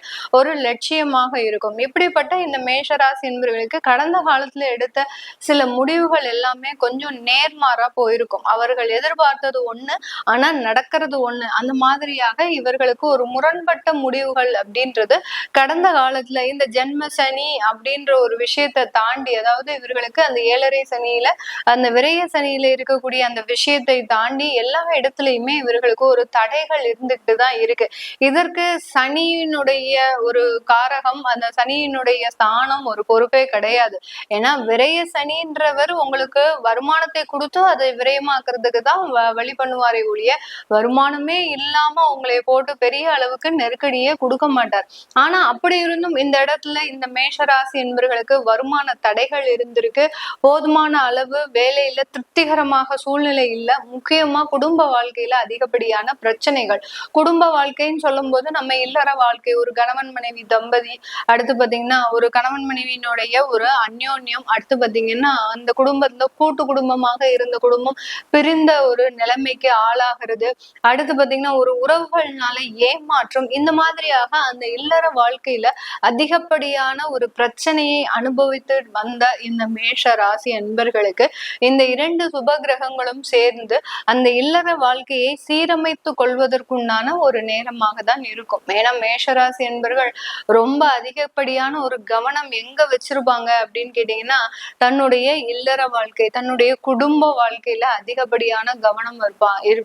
ஒரு லட்சியமாக இருக்கும். இப்படிப்பட்ட அப்படிப்பட்ட இந்த மேஷராசி என்பவர்களுக்கு கடந்த காலத்துல எடுத்த சில முடிவுகள் எல்லாமே கொஞ்சம் நேர்மாறா போயிருக்கும். அவர்கள் எதிர்பார்த்தது ஒண்ணு, ஆனா நடக்கிறது ஒண்ணு. அந்த மாதிரியாக இவர்களுக்கு ஒரு முரண்பட்ட முடிவுகள் அப்படின்றது கடந்த காலத்துல இந்த ஜென்ம சனி அப்படின்ற ஒரு விஷயத்தை தாண்டி, அதாவது இவர்களுக்கு அந்த 7.5 சனியில அந்த விரய சனியில இருக்கக்கூடிய அந்த விஷயத்தை தாண்டி எல்லா இடத்துலயுமே இவர்களுக்கு ஒரு தடைகள் இருந்துட்டு தான் இருக்கு. இதற்கு சனியினுடைய ஒரு காரகம், அந்த சனியினுடைய ஸ்தானம் ஒரு பொறுப்பே கிடையாது. ஏன்னா விரய சனின்றவர் உங்களுக்கு வருமானத்தை கொடுத்து அதை விரயமாக்குறதுக்கு தான் வழி பண்ணுவாரே ஒழிய வருமானமே இல்லாம உங்களை போட்டு பெரிய அளவுக்கு நெருக்கடியே கொடுக்க மாட்டார். ஆனா அப்படி இருந்தும் இந்த இடத்துல இந்த மேஷராசி என்பவர்களுக்கு வருமான தடைகள் இருந்திருக்கு. போதுமான அளவு வேலையில திருப்திகரமாக சூழ்நிலை இல்ல. முக்கியமா குடும்ப வாழ்க்கையில அதிகப்படியான பிரச்சனைகள். குடும்ப வாழ்க்கைன்னு சொல்லும் போது நம்ம இல்லற வாழ்க்கை, ஒரு கணவன் மனைவி தம்பதி, அடுத்து பாத்தீங்கன்னா ஒரு கணவன் மனைவியினுடைய ஒரு அந்யோன்யம், அடுத்து பாத்தீங்கன்னா அந்த குடும்பத்துல கூட்டு குடும்பமாக இருந்த குடும்பம் பிரிந்த ஒரு நிலைமைக்கு ஆளாகிறது, அடுத்து பாத்தீங்கன்னா ஒரு உறவுகள்னால ஏமாற்றம், இந்த மாதிரியாக அந்த இல்லற வாழ்க்கையில அதிகப்படியான ஒரு பிரச்சனையை அனுபவித்து வந்த இந்த மேஷ ராசி அன்பர்களுக்கு இந்த 2 சுப கிரகங்களும் சேர்ந்து அந்த இல்லற வாழ்க்கையை சீரமைத்து கொள்வதற்குண்டான ஒரு நேரமாக தான் இருக்கும். ஏன்னா மேஷராசி என்பர்கள் ரொம்ப அதிகப்படியான ஒரு கவனம் எங்க வச்சிருப்பாங்க அப்படின்னு கேட்டீங்கன்னா, தன்னுடைய இல்லற வாழ்க்கை, தன்னுடைய குடும்ப வாழ்க்கையில அதிகப்படியான கவனம்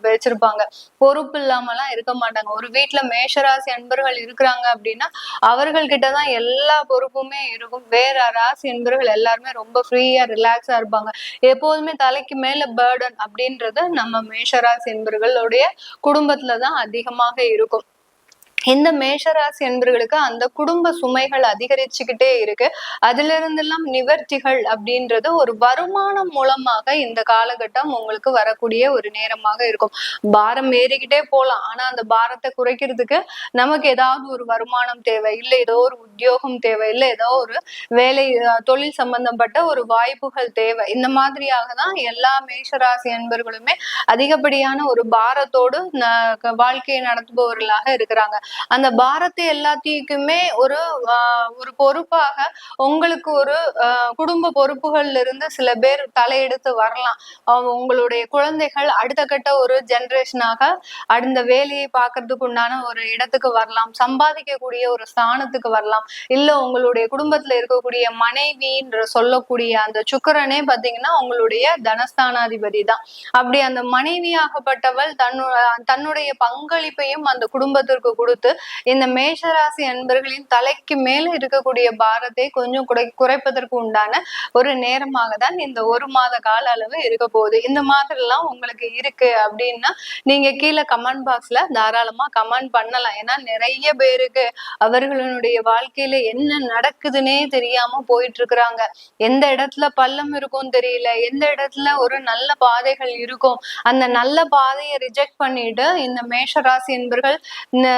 வச்சிருப்பாங்க. பொறுப்பு இல்லாமலாம் இருக்க மாட்டாங்க. ஒரு வீட்டுல மேஷராசி அன்பர்கள் இருக்கிறாங்க அப்படின்னா அவர்கள் கிட்டதான் எல்லா பொறுப்புமே இருக்கும். வேற ராசி அன்பர்கள் எல்லாருமே ரொம்ப ஃப்ரீயா ரிலாக்ஸா இருப்பாங்க. எப்போதுமே தலைக்கு மேல பேர்டன் அப்படின்றது நம்ம மேஷராசி அன்பர்களுடைய குடும்பத்துலதான் அதிகமாக இருக்கும். இந்த மேஷராசி என்பர்களுக்கு அந்த குடும்ப சுமைகள் அதிகரிச்சுக்கிட்டே இருக்கு. அதுல இருந்தெல்லாம் நிவர்த்திகள் அப்படின்றது ஒரு வருமானம் மூலமாக இந்த காலகட்டம் உங்களுக்கு வரக்கூடிய ஒரு நேரமாக இருக்கும். பாரம் ஏறிக்கிட்டே போலாம், ஆனா அந்த பாரத்தை குறைக்கிறதுக்கு நமக்கு ஏதாவது ஒரு வருமானம் தேவை, இல்ல ஏதோ ஒரு உத்தியோகம் தேவை, இல்ல ஏதோ ஒரு வேலை தொழில் சம்பந்தப்பட்ட ஒரு வாய்ப்புகள் தேவை. இந்த மாதிரியாக தான் எல்லா மேஷராசி என்பர்களுமே அதிகப்படியான ஒரு பாரத்தோடு வாழ்க்கையை நடத்துபவர்களாக இருக்கிறாங்க. அந்த பாரத்தை எல்லாத்தையுமே ஒரு பொறுப்பாக உங்களுக்கு ஒரு குடும்ப பொறுப்புகள்ல இருந்து சில பேர் தலையெடுத்து வரலாம். உங்களுடைய குழந்தைகள் அடுத்த கட்ட ஒரு ஜெனரேஷனாக அந்த வேலையை பார்க்கறதுக்கு உண்டான ஒரு இடத்துக்கு வரலாம், சம்பாதிக்கக்கூடிய ஒரு ஸ்தானத்துக்கு வரலாம். இல்ல உங்களுடைய குடும்பத்துல இருக்கக்கூடிய மனைவின்ற சொல்லக்கூடிய அந்த சுக்கிரனே பாத்தீங்கன்னா உங்களுடைய தனஸ்தானாதிபதி தான். அப்படி அந்த மனைவியாகப்பட்டவள் தன்னுடைய பங்களிப்பையும் அந்த குடும்பத்திற்கு கொடுத்து இந்த மேஷராசி அன்பர்களின் தலைக்கு மேல இருக்கக்கூடிய பாரத்தை கொஞ்சம் குறைப்பதற்கு உண்டான ஒரு நேரமாக தான் இந்த 1 மாத கால அளவு இருக்க போகுது. இந்த மாதிரி எல்லாம் உங்களுக்கு இருக்கு அப்படின்னா நீங்க கீழே கமெண்ட் பாக்ஸ்ல தாராளமா கமெண்ட் பண்ணலாம். ஏன்னா நிறைய பேருக்கு அவர்களுடைய வாழ்க்கையில என்ன நடக்குதுன்னே தெரியாம போயிட்டு இருக்கிறாங்க. எந்த இடத்துல பள்ளம் இருக்கும் தெரியல, எந்த இடத்துல ஒரு நல்ல பாதைகள் இருக்கும், அந்த நல்ல பாதையை ரிஜெக்ட் பண்ணிட்டு இந்த மேஷராசி என்பர்கள் இந்த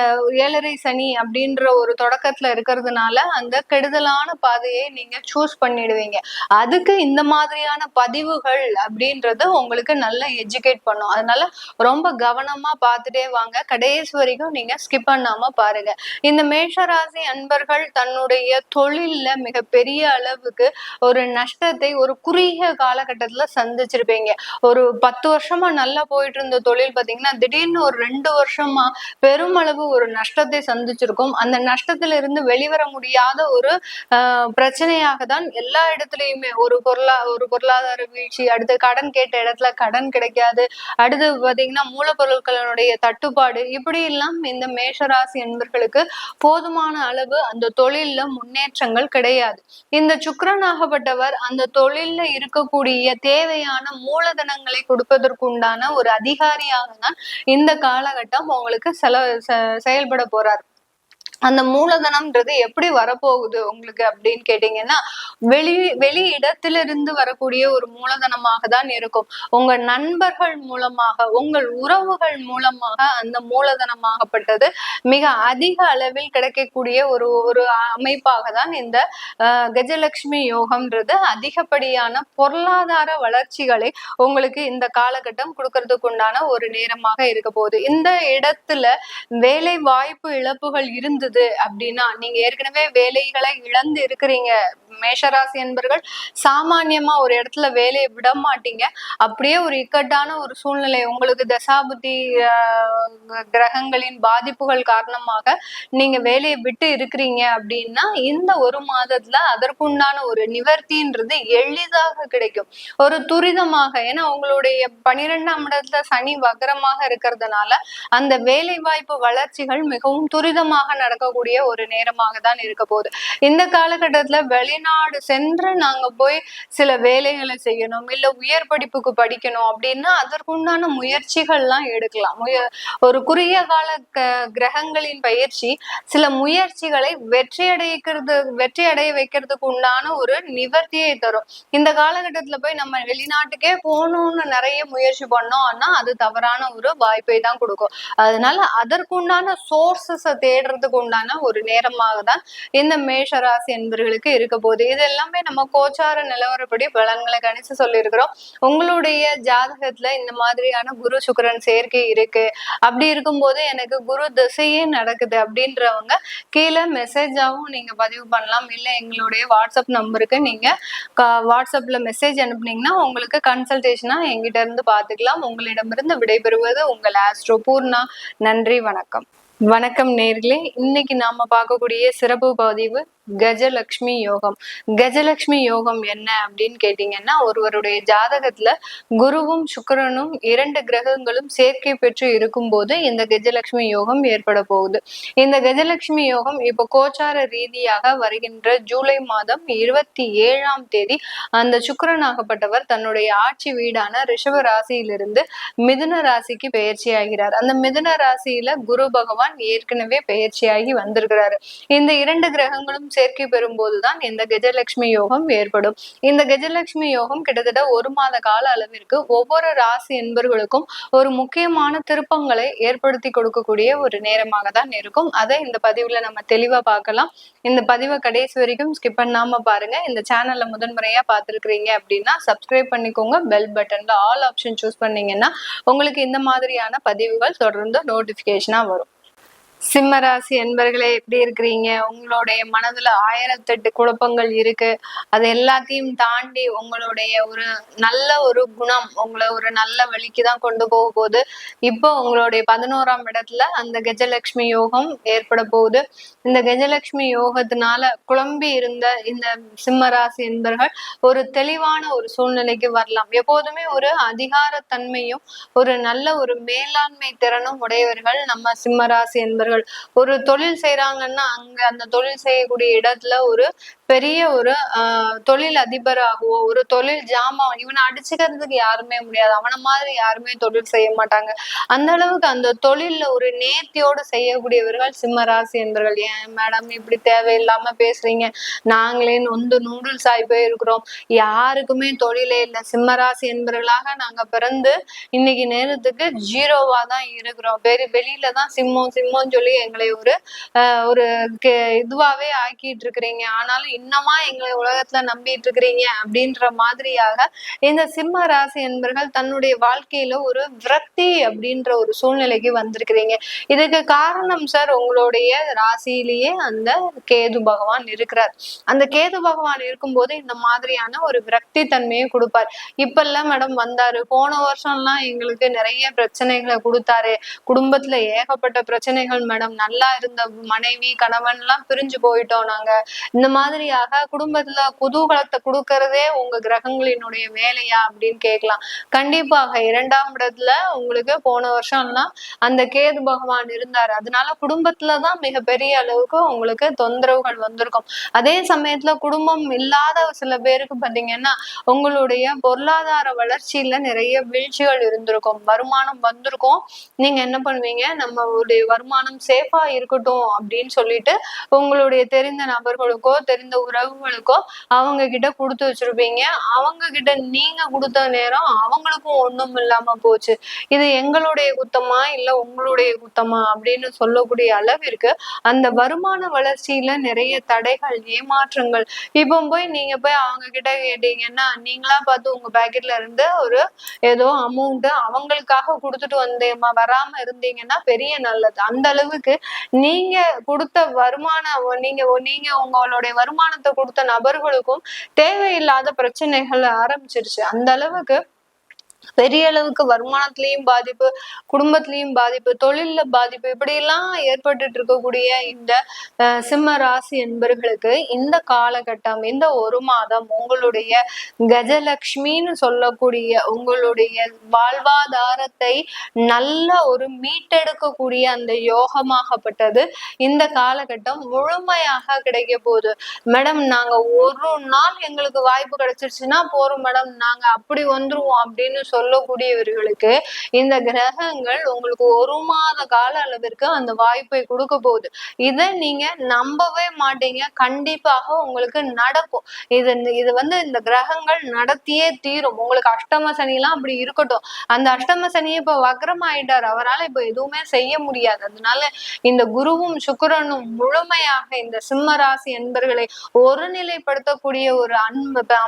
7.5 சனி அப்படின்ற ஒரு தொடக்கத்துல இருக்கிறதுனால அந்த கெடுதலான பாதையை நீங்க சூஸ் பண்ணிடுவீங்க. அதுக்கு இந்த மாதிரியான பதிவுகள் அப்படின்றது உங்களுக்கு நல்லா எஜுகேட் பண்ணும். அதனால ரொம்ப கவனமா பார்த்துட்டே வாங்க, கடைசி வரைக்கும் நீங்க ஸ்கிப் பண்ணாம பாருங்க. இந்த மேஷராசி அன்பர்கள் தன்னுடைய தொழில்ல மிக பெரிய அளவுக்கு ஒரு நஷ்டத்தை ஒரு குறுகிய காலகட்டத்துல சந்திச்சிருப்பீங்க. ஒரு 10 வருஷமா நல்லா போயிட்டு இருந்த தொழில் பாத்தீங்கன்னா திடீர்னு ஒரு 2 வருஷமா பெருமளவு ஒரு நஷ்டத்தை சந்திச்சிருக்கும். அந்த நஷ்டத்துல இருந்து வெளிவர முடியாத ஒரு பிரச்சனையாக தான் எல்லா இடத்துலயுமே ஒரு பொருளாதார வீழ்ச்சி, அடுத்து கடன் கேட்ட இடத்துல கடன் கிடைக்காது, அடுத்து பாத்தீங்கன்னா மூலப்பொருட்களுடைய தட்டுப்பாடு, இப்படி எல்லாம் இந்த மேஷராசி என்பர்களுக்கு போதுமான அளவு அந்த தொழில்ல முன்னேற்றங்கள் கிடையாது. இந்த சுக்கிரனாகப்பட்டவர் அந்த தொழில்ல இருக்கக்கூடிய தேவையான மூலதனங்களை கொடுப்பதற்குண்டான ஒரு அதிகாரியாக தான் இந்த காலகட்டம் உங்களுக்கு செயல்பட போறார். அந்த மூலதனம்ன்றது எப்படி வரப்போகுது உங்களுக்கு அப்படின்னு கேட்டீங்கன்னா வெளி இடத்திலிருந்து வரக்கூடிய ஒரு மூலதனமாக தான் இருக்கும். உங்க நண்பர்கள் மூலமாக, உங்கள் உறவுகள் மூலமாக அந்த மூலதனமாகப்பட்டது மிக அதிக அளவில் கிடைக்கக்கூடிய ஒரு அமைப்பாக தான் இந்த கஜலட்சுமி யோகம்ன்றது அதிகப்படியான பொருளாதார வளர்ச்சிகளை உங்களுக்கு இந்த காலகட்டம் கொடுக்கறதுக்கு உண்டான ஒரு நேரமாக இருக்க போகுது. இந்த இடத்துல வேலை வாய்ப்பு இழப்புகள் இருந்து இருந்தது அப்படின்னா, நீங்க ஏற்கனவே வேலைகளை இழந்து இருக்கிறீங்க. மேஷராசி என்பர்கள் சாமானியமா ஒரு இடத்துல வேலையை விட மாட்டீங்க. அப்படியே ஒரு இக்கட்டான ஒரு சூழ்நிலை உங்களுக்கு தசாபுத்தி கிரகங்களின் பாதிப்புகள் காரணமாக நீங்க வேலையை விட்டு இருக்கிறீங்க அப்படின்னா, இந்த ஒரு மாதத்துல அதற்குண்டான ஒரு நிவர்த்தின்றது எளிதாக கிடைக்கும். ஒரு துரிதமாக. ஏன்னா உங்களுடைய 12ஆம் இடத்துல சனி வக்ரமாக இருக்கிறதுனால அந்த வேலை வாய்ப்பு வளர்ச்சிகள் மிகவும் துரிதமாக நடக்கக்கூடிய ஒரு நேரமாக தான் இருக்க போகுது. இந்த காலகட்டத்துல வெளிநாடு சென்று நாங்க போய் சில வேலைகளை செய்யணும், இல்ல உயர் படிப்புக்கு படிக்கணும் அப்படின்னா அதற்குண்டான முயற்சிகள்லாம் எடுக்கலாம். ஒரு குறுகிய கால கிரகங்களின் பயிற்சி சில முயற்சிகளை வெற்றி அடைய வைக்கிறதுக்கு உண்டான ஒரு நிவர்த்தியை தரும். இந்த காலகட்டத்துல போய் நம்ம வெளிநாட்டுக்கே போகணும்னு நிறைய முயற்சி பண்ணோம்னா அது தவறான ஒரு வாய்ப்பை தான் கொடுக்கும். அதனால அதற்குண்டான சோர்சஸை தேடுறதுக்கு உண்டான ஒரு நேரமாக தான் இந்த மேஷராசி என்பவர்களுக்கு இருக்க போகுது. இது எல்லாமே நம்ம கோச்சார நிலவரப்படி பலன்களை கணிச்சு சொல்லியிருக்கிறோம். உங்களுடைய ஜாதகத்துல இந்த மாதிரியான குரு சுக்கிரன் சேர்க்கை இருக்கு, அப்படி இருக்கும்போது எனக்கு குரு திசையே நடக்குது அப்படின்றவங்க கீழே மெசேஜாவும் நீங்க பதிவு பண்ணலாம். இல்ல எங்களுடைய வாட்ஸ்அப் நம்பருக்கு நீங்க வாட்ஸ்அப்ல மெசேஜ் அனுப்புனீங்கன்னா உங்களுக்கு கன்சல்டேஷனா எங்கிட்ட இருந்து பாத்துக்கலாம். உங்களிடமிருந்து விடைபெறுவது உங்கள் ஆஸ்ட்ரோ பூர்ணா. நன்றி, வணக்கம். வணக்கம் நேர்களே, இன்னைக்கு நாம பார்க்கக்கூடிய சிறப்பு பதிவு கஜலட்சுமி யோகம். கஜலட்சுமி யோகம் என்ன அப்படின்னு கேட்டீங்கன்னா, ஒருவருடைய ஜாதகத்துல குருவும் சுக்கிரனும் 2 கிரகங்களும் சேர்க்கை பெற்று இருக்கும் போது இந்த கஜலட்சுமி யோகம் ஏற்பட போகுது. இந்த கஜலட்சுமி யோகம் இப்ப கோச்சார ரீதியாக வருகின்ற ஜூலை மாதம் 27ஆம் தேதி அந்த சுக்கிரனாகப்பட்டவர் தன்னுடைய ஆட்சி வீடான ரிஷப ராசியிலிருந்து மிதுன ராசிக்கு பெயர்ச்சி ஆகிறார். அந்த மிதுன ராசியில குரு பகவான் ஏற்கனவே பெயர்ச்சியாகி வந்திருக்கிறாரு. இந்த 2 கிரகங்களும் சேர்க்கை பெறும் போதுதான் இந்த கஜலட்சுமி யோகம் ஏற்படும். இந்த கஜலட்சுமி யோகம் கிட்டத்தட்ட 1 மாத கால அளவிற்கு ஒவ்வொரு ராசி என்பவர்களுக்கும் ஒரு முக்கியமான திருப்பங்களை ஏற்படுத்தி கொடுக்கக்கூடிய ஒரு நேரமாக தான் இருக்கும். அதை இந்த பதிவுல நம்ம தெளிவா பார்க்கலாம். இந்த பதிவை கடைசி வரைக்கும் ஸ்கிப் பண்ணாம பாருங்க. இந்த சேனல்ல முதன்முறையா பார்த்திருக்கிறீங்க அப்படின்னா சப்ஸ்கிரைப் பண்ணிக்கோங்க. பெல் பட்டன்ல ஆல் ஆப்ஷன் சூஸ் பண்ணீங்கன்னா உங்களுக்கு இந்த மாதிரியான பதிவுகள் தொடர்ந்து நோட்டிபிகேஷனா வரும். சிம்மராசி என்பர்களே, எப்படி இருக்கிறீங்க? உங்களுடைய மனதுல 1008 குழப்பங்கள் இருக்கு. அது எல்லாத்தையும் தாண்டி உங்களுடைய ஒரு நல்ல ஒரு குணம் உங்களை ஒரு நல்ல வழிக்கு தான் கொண்டு போக போகுது. இப்போ உங்களுடைய 11ஆம் இடத்துல அந்த கஜலட்சுமி யோகம் ஏற்பட போகுது. இந்த கஜலட்சுமி யோகத்தினால குழம்பி இருந்த இந்த சிம்மராசி என்பர்கள் ஒரு தெளிவான ஒரு சூழ்நிலைக்கு வரலாம். எப்போதுமே ஒரு அதிகாரத்தன்மையும் ஒரு நல்ல ஒரு மேலாண்மை திறனும் உடையவர்கள் நம்ம சிம்மராசி என்பர்கள். ஒரு தொழில் செய்யறாங்கன்னா அங்க அந்த தொழில் செய்யக்கூடிய இடத்துல ஒரு பெரிய ஒரு தொழில் அதிபராகவோ ஒரு தொழில் ஜாமான் இவனை அடிச்சுக்கிறதுக்கு யாருமே முடியாது. அவனை மாதிரி யாருமே தொழில் செய்ய மாட்டாங்க. அந்த அளவுக்கு அந்த தொழில்ல ஒரு நேர்த்தியோடு செய்யக்கூடியவர்கள் சிம்மராசி என்பர்கள். ஏன் மேடம் இப்படி தேவையில்லாம பேசுறீங்க? நாங்களே நொந்து நூடுல்ஸ் ஆகி போயிருக்கிறோம், யாருக்குமே தொழிலே இல்லை. சிம்மராசி என்பவர்களாக நாங்க பிறந்து இன்னைக்கு நேரத்துக்கு 0வா தான் இருக்கிறோம். வெளியில தான் சிம்மம் சிம்மம் சொல்லி எங்களை ஒரு இதுவாவே ஆக்கிட்டு இருக்கிறீங்க. ஆனாலும் இன்னமா எங்களை உலகத்துல நம்பிட்டு இருக்கிறீங்க அப்படின்ற மாதிரியாக இந்த சிம்ம ராசி என்பர்கள் தன்னுடைய வாழ்க்கையில ஒரு விரக்தி அப்படின்ற ஒரு சூழ்நிலைக்கு வந்திருக்கிறீங்க. இதுக்கு காரணம் சார் உங்களுடைய ராசியிலேயே அந்த கேது பகவான் இருக்கிறார். அந்த கேது பகவான் இருக்கும்போது இந்த மாதிரியான ஒரு விரக்தி தன்மையை கொடுப்பார். இப்பெல்லாம் மேடம் வந்தாரு, போன வருஷம்லாம் எங்களுக்கு நிறைய பிரச்சனைகளை கொடுத்தாரு, குடும்பத்துல ஏகப்பட்ட பிரச்சனைகள் மேடம், நல்லா இருந்த மனைவி கணவன் எல்லாம் பிரிஞ்சு போயிட்டோம் நாங்க. இந்த மாதிரியாக குடும்பத்துல குதூகலத்தை கொடுக்கறதே உங்க கிரகங்களினுடைய வேலையா அப்படின்னு கேட்கலாம். கண்டிப்பாக 2ஆம் இடத்துல உங்களுக்கு போன வருஷம்லாம் அந்த கேது பகவான் இருந்தாரு. அதனால குடும்பத்துலதான் மிகப்பெரிய அளவுக்கு உங்களுக்கு தொந்தரவுகள் வந்திருக்கும். அதே சமயத்துல குடும்பம் இல்லாத சில பேருக்கு பாத்தீங்கன்னா உங்களுடைய பொருளாதார வளர்ச்சியில நிறைய வீழ்ச்சிகள் இருந்திருக்கும். வருமானம் வந்திருக்கும், நீங்க என்ன பண்ணுவீங்க, நம்மளுடைய வருமானம் சேஃபா இருக்கட்டும் அப்படின்னு சொல்லிட்டு உங்களுடைய தெரிந்த நபர்களுக்கோ தெரிந்த உறவுகளுக்கோ அவங்க கிட்ட கொடுத்து வச்சிருப்பீங்க. அவங்க கிட்ட நீங்க கொடுத்த நேரம் அவங்களுக்கும் ஒண்ணும் இல்லாம போச்சு. இது எங்களுடைய குத்தமா இல்ல உங்களுடைய குத்தமா அப்படின்னு சொல்லக்கூடிய அளவிற்கு அந்த வருமான வளர்ச்சியில நிறைய தடைகள் ஏமாற்றங்கள். இப்போ நீங்க போய் அவங்க கிட்ட கேட்டீங்கன்னா நீங்களா பார்த்து உங்க பேக்கெட்ல இருந்து ஒரு ஏதோ அமௌண்ட் அவங்களுக்காக கொடுத்துட்டு வராம இருந்தீங்கன்னா பெரிய நல்லது. அந்த அளவுக்கு அளவுக்கு நீங்க கொடுத்த வருமானம், நீங்க நீங்க உங்களுடைய வருமானத்தை கொடுத்த நபர்களுக்கும் தேவையில்லாத பிரச்சனைகள் ஆரம்பிச்சிருச்சு. அந்த அளவுக்கு பெரிய அளவுக்கு வருமானத்திலையும் பாதிப்பு, குடும்பத்திலையும் பாதிப்பு, தொழில்ல பாதிப்பு, இப்படி எல்லாம் ஏற்பட்டுட்டு இருக்கக்கூடிய இந்த சிம்ம ராசி என்பர்களுக்கு இந்த காலகட்டம், இந்த ஒரு மாதம் உங்களுடைய கஜலட்சுமின்னு சொல்லக்கூடிய உங்களுடைய வாழ்வாதாரத்தை நல்ல ஒரு மீட்டெடுக்கக்கூடிய அந்த யோகமாகப்பட்டது இந்த காலகட்டம் முழுமையாக கிடைக்க போகுது. மேடம் நாங்க ஒரு நாள் எங்களுக்கு வாய்ப்பு கிடைச்சிருச்சுன்னா போறோம் மேடம், நாங்க அப்படி வந்துருவோம் அப்படின்னு சொல்லக்கூடியவர்களுக்கு இந்த கிரகங்கள் உங்களுக்கு ஒரு மாத கால அளவிற்கு அந்த வாய்ப்பை கொடுக்க போகுது. இதை நீங்க நம்பவே மாட்டீங்க, கண்டிப்பாக உங்களுக்கு நடக்கும். இது இந்த கிரகங்கள் நடத்தியே தீரும். உங்களுக்கு அஷ்டம சனி எல்லாம் அப்படி இருக்கட்டும், அந்த அஷ்டம சனி இப்ப வக்ரம் ஆயிட்டார், அவரால் இப்ப எதுவுமே செய்ய முடியாது. அதனால இந்த குருவும் சுக்கிரனும் முழுமையாக இந்த சிம்ம ராசி என்பர்களை ஒருநிலைப்படுத்தக்கூடிய ஒரு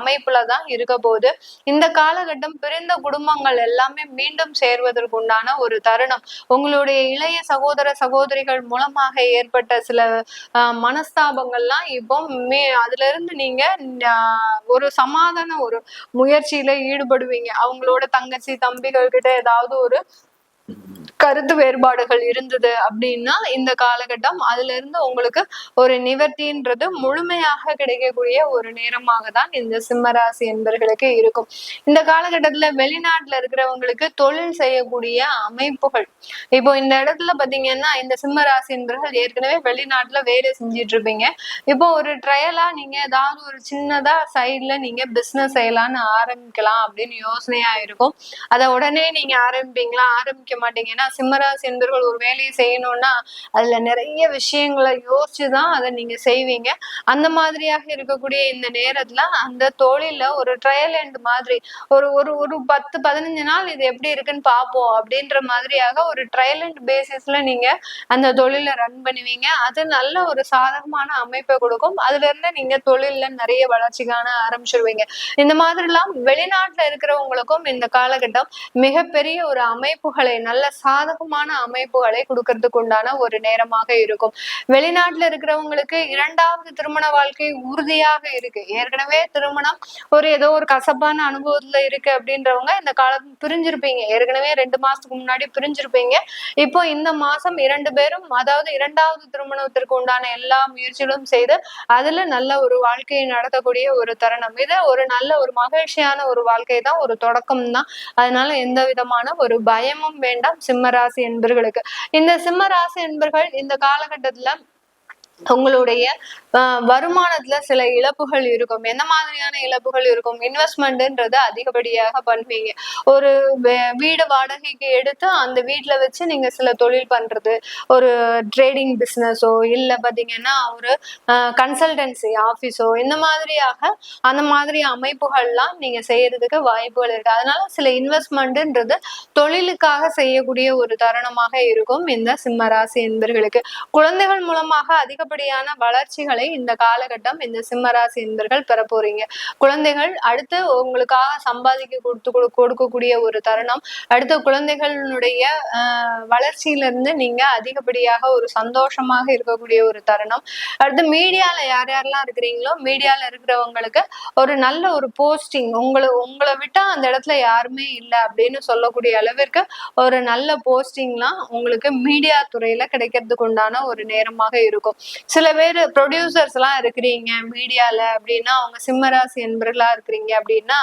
அமைப்புலதான் இருக்க போது. இந்த காலகட்டம் பிரிந்த குடும்பங்கள் எல்லாமே மீண்டும் சேர்வதற்கு உண்டான ஒரு தருணம். உங்களுடைய இளைய சகோதர சகோதரிகள் மூலமாக ஏற்பட்ட சில மனஸ்தாபங்கள்லாம் இப்போ அதுல இருந்து நீங்க ஒரு சமாதான ஒரு முயற்சியில ஈடுபடுவீங்க. அவங்களோட தங்கச்சி தம்பிகள் கிட்ட ஏதாவது ஒரு கருத்து வேறுபாடுகள் இருந்தது அப்படின்னா இந்த காலகட்டம் அதுல இருந்து உங்களுக்கு ஒரு நிவர்த்தின்றது முழுமையாக கிடைக்கக்கூடிய ஒரு நேரமாக தான் இந்த சிம்மராசி என்பர்களுக்கு இருக்கும். இந்த காலகட்டத்துல வெளிநாட்டுல இருக்கிறவங்களுக்கு தொழில் செய்யக்கூடிய அமைப்புகள், இப்போ இந்த இடத்துல பாத்தீங்கன்னா இந்த சிம்மராசி என்பர்கள் ஏற்கனவே வெளிநாட்டுல வேலை செஞ்சிட்டு இருப்பீங்க. இப்போ ஒரு ட்ரையலா நீங்க ஏதாவது ஒரு சின்னதா சைட்ல நீங்க பிசினஸ் செய்யலாம்னு ஆரம்பிக்கலாம் அப்படின்னு யோசனையா இருக்கும். அதை உடனே நீங்க ஆரம்பிப்பீங்களா? ஆரம்பிக்க மாட்டீங்கன்னா சிம்மராசி என்பவர்கள் ஒரு வேலையை செய்யணும்னா அதுல நிறைய விஷயங்களை யோசிச்சுதான் அதை நீங்க செய்வீங்க. அந்த மாதிரியாக இருக்கக்கூடிய இந்த நேரத்துல அந்த தொழில ஒரு ட்ரையல் எண்ட் மாதிரி ஒரு ஒரு ஒரு 10-15 நாள் இது எப்படி இருக்குன்னு பார்ப்போம் அப்படின்ற மாதிரியாக ஒரு ட்ரையல் எண்ட் பேசிஸ்ல நீங்க அந்த தொழிலை ரன் பண்ணுவீங்க. அது நல்ல ஒரு சாதகமான அமைப்பை கொடுக்கும். அதுல இருந்து நீங்க தொழில்ல நிறைய வளர்ச்சி காண ஆரம்பிச்சிருவீங்க. இந்த மாதிரி எல்லாம் வெளிநாட்டுல இருக்கிறவங்களுக்கும் இந்த காலகட்டம் மிகப்பெரிய ஒரு அமைப்புகளை, நல்ல சாதகமான அமைப்புகளை கொடுக்கறதுக்கு உண்டான ஒரு நேரமாக இருக்கும். வெளிநாட்டுல இருக்கிறவங்களுக்கு இரண்டாவது திருமண வாழ்க்கை உறுதியாக இருக்கு. ஏற்கனவே திருமணம் ஒரு ஏதோ ஒரு கசப்பான அனுபவத்துல இருக்கு அப்படின்றவங்க இந்த காலம் பிரிஞ்சிருப்பீங்க. ஏற்கனவே 2 மாசத்துக்கு முன்னாடி பிரிஞ்சிருப்பீங்க. இப்போ இந்த மாசம் 2 பேரும், அதாவது இரண்டாவது திருமணத்திற்கு உண்டான எல்லா முயற்சிகளும் செய்து அதுல நல்ல ஒரு வாழ்க்கையை நடத்தக்கூடிய ஒரு தருணம். இது ஒரு நல்ல ஒரு மகிழ்ச்சியான ஒரு வாழ்க்கை தான், ஒரு தொடக்கம் தான். அதனால எந்த விதமான ஒரு பயமும் வேண்டாம் சிம்மராசி என்பர்களுக்கு. இந்த சிம்மராசி என்பர்கள் இந்த காலகட்டத்துல உங்களுடைய வருமானத்துல சில இழப்புகள் இருக்கும். எந்த மாதிரியான இழப்புகள் இருக்கும்? இன்வெஸ்ட்மெண்ட்ன்றது அதிகப்படியாக பண்ணுவீங்க. ஒரு வீடு வாடகைக்கு எடுத்து அந்த வீட்டுல வச்சு நீங்க சில தொழில் பண்றது, ஒரு ட்ரேடிங் பிசினஸோ இல்ல பாத்தீங்கன்னா ஒரு கன்சல்டன்சி ஆபீஸோ, இந்த மாதிரியாக அந்த மாதிரி அமைப்புகள்லாம் நீங்க செய்யறதுக்கு வாய்ப்புகள் இருக்கு. அதனால சில இன்வெஸ்ட்மெண்ட்ன்றது தொழிலுக்காக செய்யக்கூடிய ஒரு தருணமாக இருக்கும் இந்த சிம்மராசி என்பர்களுக்கு. குழந்தைகள் மூலமாக அதிகப்படியான வளர்ச்சிகளை இந்த காலகட்டம் இந்த சிம்மராசி என்பர்கள் பெற போறீங்க. குழந்தைகள் அடுத்து உங்களுக்காக சம்பாதிக்க கொடுக்கக்கூடிய ஒரு தருணம். அடுத்த குழந்தைகளுடைய வளர்ச்சியிலிருந்து நீங்க அதிகப்படியாக ஒரு சந்தோஷமாக இருக்கக்கூடிய ஒரு தருணம். அடுத்து மீடியால யார் யாரெல்லாம் இருக்கிறீங்களோ மீடியால இருக்கிறவங்களுக்கு ஒரு நல்ல ஒரு போஸ்டிங், உங்களை விட்டா அந்த இடத்துல யாருமே இல்லை அப்படின்னு சொல்லக்கூடிய அளவிற்கு ஒரு நல்ல போஸ்டிங்லாம் உங்களுக்கு மீடியா துறையில கிடைக்கிறதுக்கு உண்டான ஒரு நேரமாக இருக்கும். சில பேர் ப்ரொடியூசர்ஸ் எல்லாம் இருக்கிறீங்க மீடியால அப்படின்னா, அவங்க சிம்மராசி என்பர்களா இருக்கிறீங்க அப்படின்னா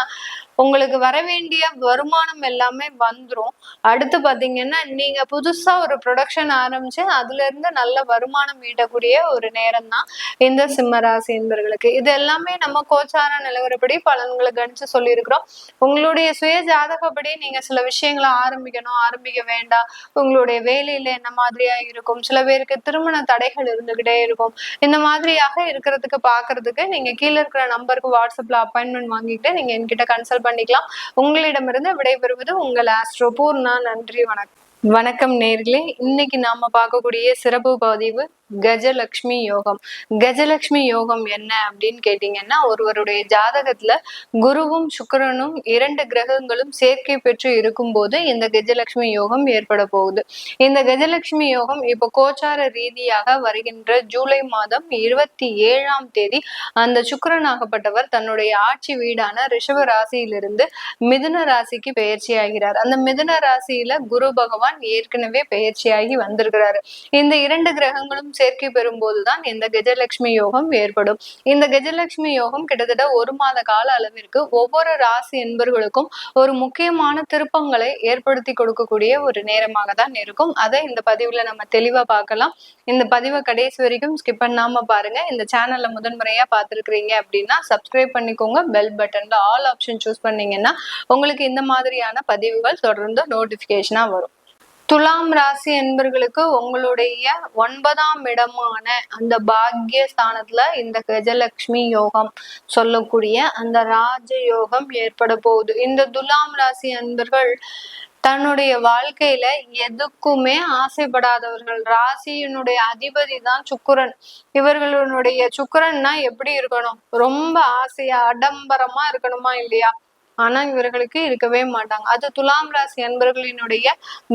உங்களுக்கு வர வேண்டிய வருமானம் எல்லாமே வந்துடும். அடுத்து பாத்தீங்கன்னா நீங்க புதுசா ஒரு ப்ரொடக்ஷன் ஆரம்பிச்சு அதுல இருந்து நல்ல வருமானம் ஈட்டக்கூடிய ஒரு நேரம் தான் இந்த சிம்மராசி என்பர்களுக்கு. இது எல்லாமே நம்ம கோச்சார நிலவரப்படி பலன்களை கணிச்சு சொல்லியிருக்கிறோம். உங்களுடைய சுய ஜாதகப்படி நீங்க சில விஷயங்களை ஆரம்பிக்கணும், ஆரம்பிக்க வேண்டாம், உங்களுடைய வேலையில என்ன மாதிரியா இருக்கும், சில பேருக்கு திருமண தடைகள் இருந்துகிட்டே இருக்கும். இந்த மாதிரியாக இருக்கிறதுக்கு பாக்குறதுக்கு நீங்க கீழே இருக்கிற நம்பருக்கு வாட்ஸ்அப்ல அப்பாயின்மெண்ட் வாங்கிட்டு நீங்க என்கிட்ட கன்சல்ட் பண்ணிக்கலாம். உங்களிடமிருந்து விடைபெறுவது உங்கள் ஆஸ்ட்ரோ பூர்ணா. நன்றி, வணக்கம். வணக்கம் நேர்களே, இன்னைக்கு நாம பார்க்கக்கூடிய சிறப்பு பதிவு கஜலட்சுமி யோகம். கஜலட்சுமி யோகம் என்ன அப்படின்னு கேட்டீங்கன்னா, ஒருவருடைய ஜாதகத்துல குருவும் சுக்கிரனும் 2 கிரகங்களும் சேர்க்கை பெற்று இருக்கும்போது இந்த கஜலட்சுமி யோகம் ஏற்பட போகுது. இந்த கஜலட்சுமி யோகம் இப்போ கோச்சார ரீதியாக வருகின்ற ஜூலை மாதம் 27ஆம் தேதி அந்த சுக்கிரனாகப்பட்டவர் தன்னுடைய ஆட்சி வீடான ரிஷப ராசியிலிருந்து மிதுன ராசிக்கு பெயர்ச்சி ஆகிறார். அந்த மிதுன ராசியில குரு பகவான் ஏற்கனவே பெயர்ச்சியாகி வந்திருக்கிறாரு. இந்த 2 கிரகங்களும் சேர்க்கை பெறும் போதுதான் இந்த கஜலட்சுமி யோகம் ஏற்படும். இந்த கஜலட்சுமி யோகம் கிட்டத்தட்ட 1 மாத கால அளவிற்கு ஒவ்வொரு ராசி என்பர்களுக்கும் ஒரு முக்கியமான திருப்பங்களை ஏற்படுத்தி கொடுக்கக்கூடிய ஒரு நேரமாக தான் இருக்கும். அதை இந்த பதிவுல நம்ம தெளிவா பார்க்கலாம். இந்த பதிவை கடைசி வரைக்கும் ஸ்கிப் பண்ணாம பாருங்க. இந்த சேனல்ல முதன்முறையா பார்த்திருக்கிறீங்க அப்படின்னா சப்ஸ்கிரைப் பண்ணிக்கோங்க. பெல் பட்டன்ல ஆல் ஆப்ஷன் சூஸ் பண்ணீங்கன்னா உங்களுக்கு இந்த மாதிரியான பதிவுகள் தொடர்ந்து நோட்டிபிகேஷனா வரும். துலாம் ராசி என்பர்களுக்கு உங்களுடைய 9ஆம் இடமான அந்த பாக்ய ஸ்தானத்துல இந்த கஜலட்சுமி யோகம் சொல்லக்கூடிய அந்த ராஜ யோகம் ஏற்பட போகுது. இந்த துலாம் ராசி என்பர்கள் தன்னுடைய வாழ்க்கையில எதுக்குமே ஆசைப்படாதவர்கள். ராசியினுடைய அதிபதி தான் சுக்கிரன். இவர்களுடைய சுக்கிரன்னா எப்படி இருக்கணும்? ரொம்ப ஆசையா ஆடம்பரமா இருக்கணுமா இல்லையா? ஆனா இவர்களுக்கு இருக்கவே மாட்டாங்க. அது துலாம் ராசி அன்பர்களினுடைய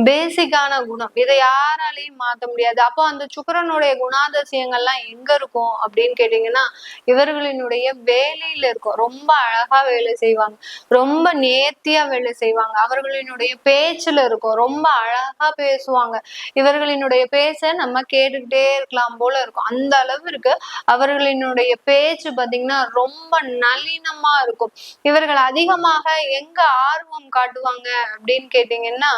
பேசிக்கான குணம். இதை யாராலையும் மாத்த முடியாது. அப்போ அந்த சுக்கிரனுடைய குணாதிசயங்கள்லாம் எங்க இருக்கும் அப்படின்னு கேட்டீங்கன்னா, இவர்களினுடைய வேலையில இருக்கும். ரொம்ப அழகா வேலை செய்வாங்க, ரொம்ப நேர்த்தியா வேலை செய்வாங்க. அவர்களினுடைய பேச்சுல இருக்கும், ரொம்ப அழகா பேசுவாங்க. இவர்களினுடைய பேச்ச நம்ம கேட்டுக்கிட்டே இருக்கலாம் போல இருக்கும். அந்த அளவிற்கு அவர்களினுடைய பேச்சு பாத்தீங்கன்னா ரொம்ப நளினமா இருக்கும். இவர்கள் அதிகமா எங்க ஆர்வம் காட்டுவாங்க அப்படின்னு கேட்டீங்கன்னா,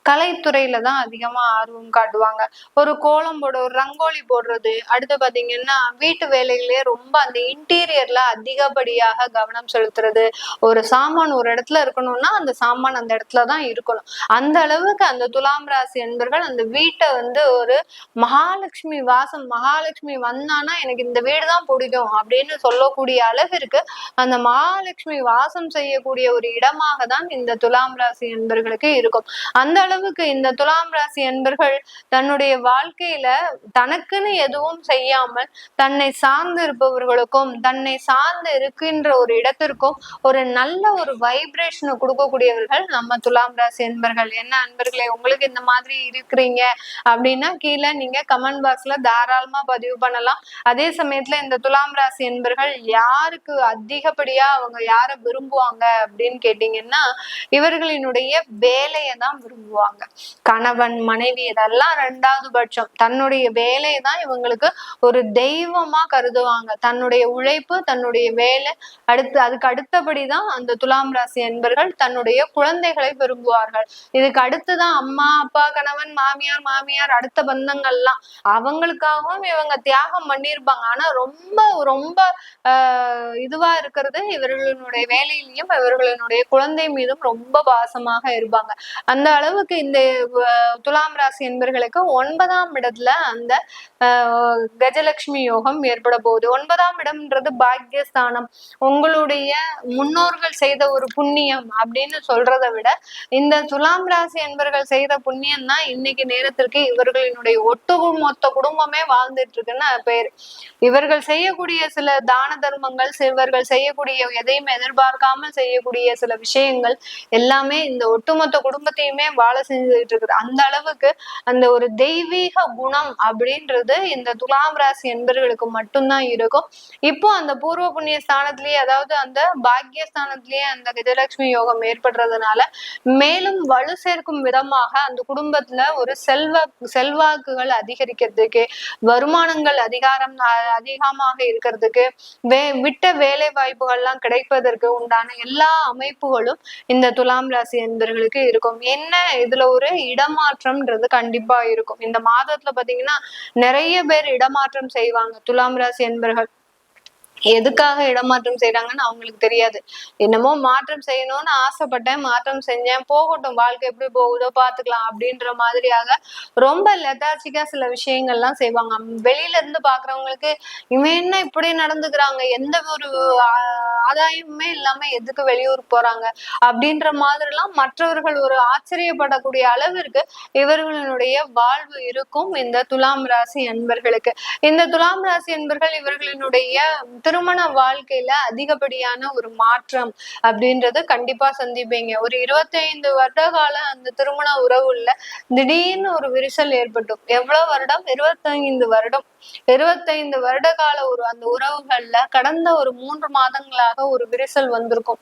கலைத்துறையில தான் அதிகமா ஆர்வம் காட்டுவாங்க. ஒரு கோலம் போட, ஒரு ரங்கோலி போடுறது, அடுத்து பாத்தீங்கன்னா வீட்டு வேலைகளே ரொம்ப அந்த இன்டீரியர்ல அதிகப்படியாக கவனம் செலுத்துறது. ஒரு சாமான் ஒரு இடத்துல இருக்கணும்னா அந்த சாமான் அந்த இடத்துலதான் இருக்கணும். அந்த அளவுக்கு அந்த துலாம் ராசி என்பர்கள் அந்த வீட்டை ஒரு மகாலட்சுமி வாசம், மகாலட்சுமி வந்தானா எனக்கு இந்த வீடுதான் பிடிக்கும் அப்படின்னு சொல்லக்கூடிய அளவிற்கு அந்த மகாலட்சுமி வாசம் செய்யக்கூடிய ஒரு இடமாக தான் இந்த துலாம் ராசி என்பர்களுக்கு இருக்கும். அந்த அளவுக்கு இந்த துலாம் ராசி என்பர்கள் தன்னுடைய வாழ்க்கையில தனக்குன்னு எதுவும் செய்யாமல் தன்னை சார்ந்து இருப்பவர்களுக்கும் தன்னை சார்ந்து இருக்கின்ற ஒரு இடத்திற்கும் ஒரு நல்ல ஒரு வைப்ரேஷனை கொடுக்கக்கூடியவர்கள் நம்ம துலாம் ராசி என்பர்கள். என்ன அன்பர்களே, உங்களுக்கு இந்த மாதிரி இருக்கிறீங்க அப்படின்னா கீழே நீங்க கமெண்ட் பாக்ஸ்ல தாராளமா பதிவு பண்ணலாம். அதே சமயத்துல இந்த துலாம் ராசி என்பர்கள் யாருக்கு அதிகப்படியா அவங்க யாரை விரும்புவாங்க அப்படின்னு கேட்டீங்கன்னா, இவர்களினுடைய வேலையை தான் விரும்புவாங்க. கணவன் மனைவி இதெல்லாம் 2வது பட்சம். தன்னுடைய வேலையை தான் இவங்களுக்கு ஒரு தெய்வமா கருதுவாங்க. தன்னுடைய உழைப்பு, தன்னுடைய வேலை, அதுக்கு அடுத்தபடிதான் அந்த துலாம் ராசி என்பர்கள் தன்னுடைய குழந்தைகளை விரும்புவார்கள். இதுக்கு அடுத்துதான் அம்மா அப்பா கணவன் மாமியார் அடுத்த பந்தங்கள்லாம் அவங்களுக்காகவும் இவங்க தியாகம் பண்ணியிருப்பாங்க. ஆனா ரொம்ப ரொம்ப இதுவா இருக்கிறது இவர்களுடைய வேலையிலையும் இவர்களினுடைய குழந்தை மீதும் ரொம்ப பாசமாக இருப்பாங்க. அந்த அளவுக்கு இந்த துலாம் ராசி என்பர்களுக்கு 9ஆம் இடத்துல அந்த கஜலட்சுமி யோகம் ஏற்பட போகுது. 9ஆம் இடம்ன்றது பாக்யஸ்தானம். உங்களுடைய முன்னோர்கள் செய்த ஒரு புண்ணியம் அப்படின்னு சொல்றதை விட இந்த துலாம் ராசி என்பர்கள் செய்த புண்ணியம் தான் இன்னைக்கு நேரத்திற்கு இவர்களினுடைய ஒட்டுமொத்த குடும்பமே வாழ்ந்துட்டு இருக்குன்னு பேரு. இவர்கள் செய்யக்கூடிய சில தான தர்மங்கள், இவர்கள் செய்யக்கூடிய எதையும் எதிர்பார்க்காமல் செய்யக்கூடிய சில விஷயங்கள் எல்லாமே இந்த ஒட்டுமொத்த குடும்பத்தையுமே வாழ செஞ்சுட்டு இருக்குது. அந்த அளவுக்கு அந்த ஒரு தெய்வீக குணம் அப்படின்றது இந்த துலாம் ராசி என்பர்களுக்கு மட்டும்தான் இருக்கும். இப்போ அந்த பூர்வ புண்ணிய ஸ்தானத்திலேயே, அதாவது அந்த பாக்கிய ஸ்தானத்திலேயே அந்த கஜலட்சுமி யோகம் ஏற்படுறதுனால மேலும் வலு சேர்க்கும் விதமாக அந்த குடும்பத்துல ஒரு செல்வாக்குகள் அதிகரிக்கிறதுக்கு, வருமானங்கள் அதிகமாக இருக்கிறதுக்கு, விட்ட வேலை வாய்ப்புகள்லாம் கிடைப்பதற்கு உண்டான எல்லா அமைப்புகளும் இந்த துலாம் ராசி என்பர்களுக்கு இருக்கும். என்ன இதுல ஒரு இடமாற்றம்ன்றது கண்டிப்பா இருக்கும். இந்த மாதத்துல பாத்தீங்கன்னா நிறைய பேர் இடமாற்றம் செய்வாங்க துலாம் ராசி என்பர்கள். எதுக்காக இடமாற்றம் செய்யறாங்கன்னு அவங்களுக்கு தெரியாது. என்னமோ மாற்றம் செய்யணும்னு ஆசைப்பட்டேன், மாற்றம் செஞ்சேன், போகட்டும், வாழ்க்கை எப்படி போகுதோ பாத்துக்கலாம் அப்படின்ற மாதிரியாக ரொம்ப லெதார்ஜிக்கா சில விஷயங்கள்லாம் செய்வாங்க. வெளியில இருந்து பாக்குறவங்களுக்கு இவன் என்ன இப்படி நடந்துக்கிறாங்க, எந்த ஒரு ஆதாயமுமே இல்லாம எதுக்கு வெளியூர் போறாங்க அப்படின்ற மாதிரி எல்லாம் மற்றவர்கள் ஒரு ஆச்சரியப்படக்கூடிய அளவிற்கு இவர்களுடைய வாழ்வு இருக்கும் இந்த துலாம் ராசி அன்பர்களுக்கு. இந்த துலாம் ராசி அன்பர்கள் இவர்களினுடைய திருமண வாழ்க்கையில அதிகப்படியான ஒரு மாற்றம் அப்படின்றது கண்டிப்பா சந்திப்பீங்க. ஒரு 25 வருட கால அந்த திருமண உறவுல திடீர்னு ஒரு விரிசல் ஏற்பட்டும். எவ்வளவு வருடம்? 25 வருடம். 25 வருட கால ஒரு அந்த உறவுகள்ல கடந்த ஒரு 3 மாதங்களாக ஒரு விரிசல் வந்திருக்கும்.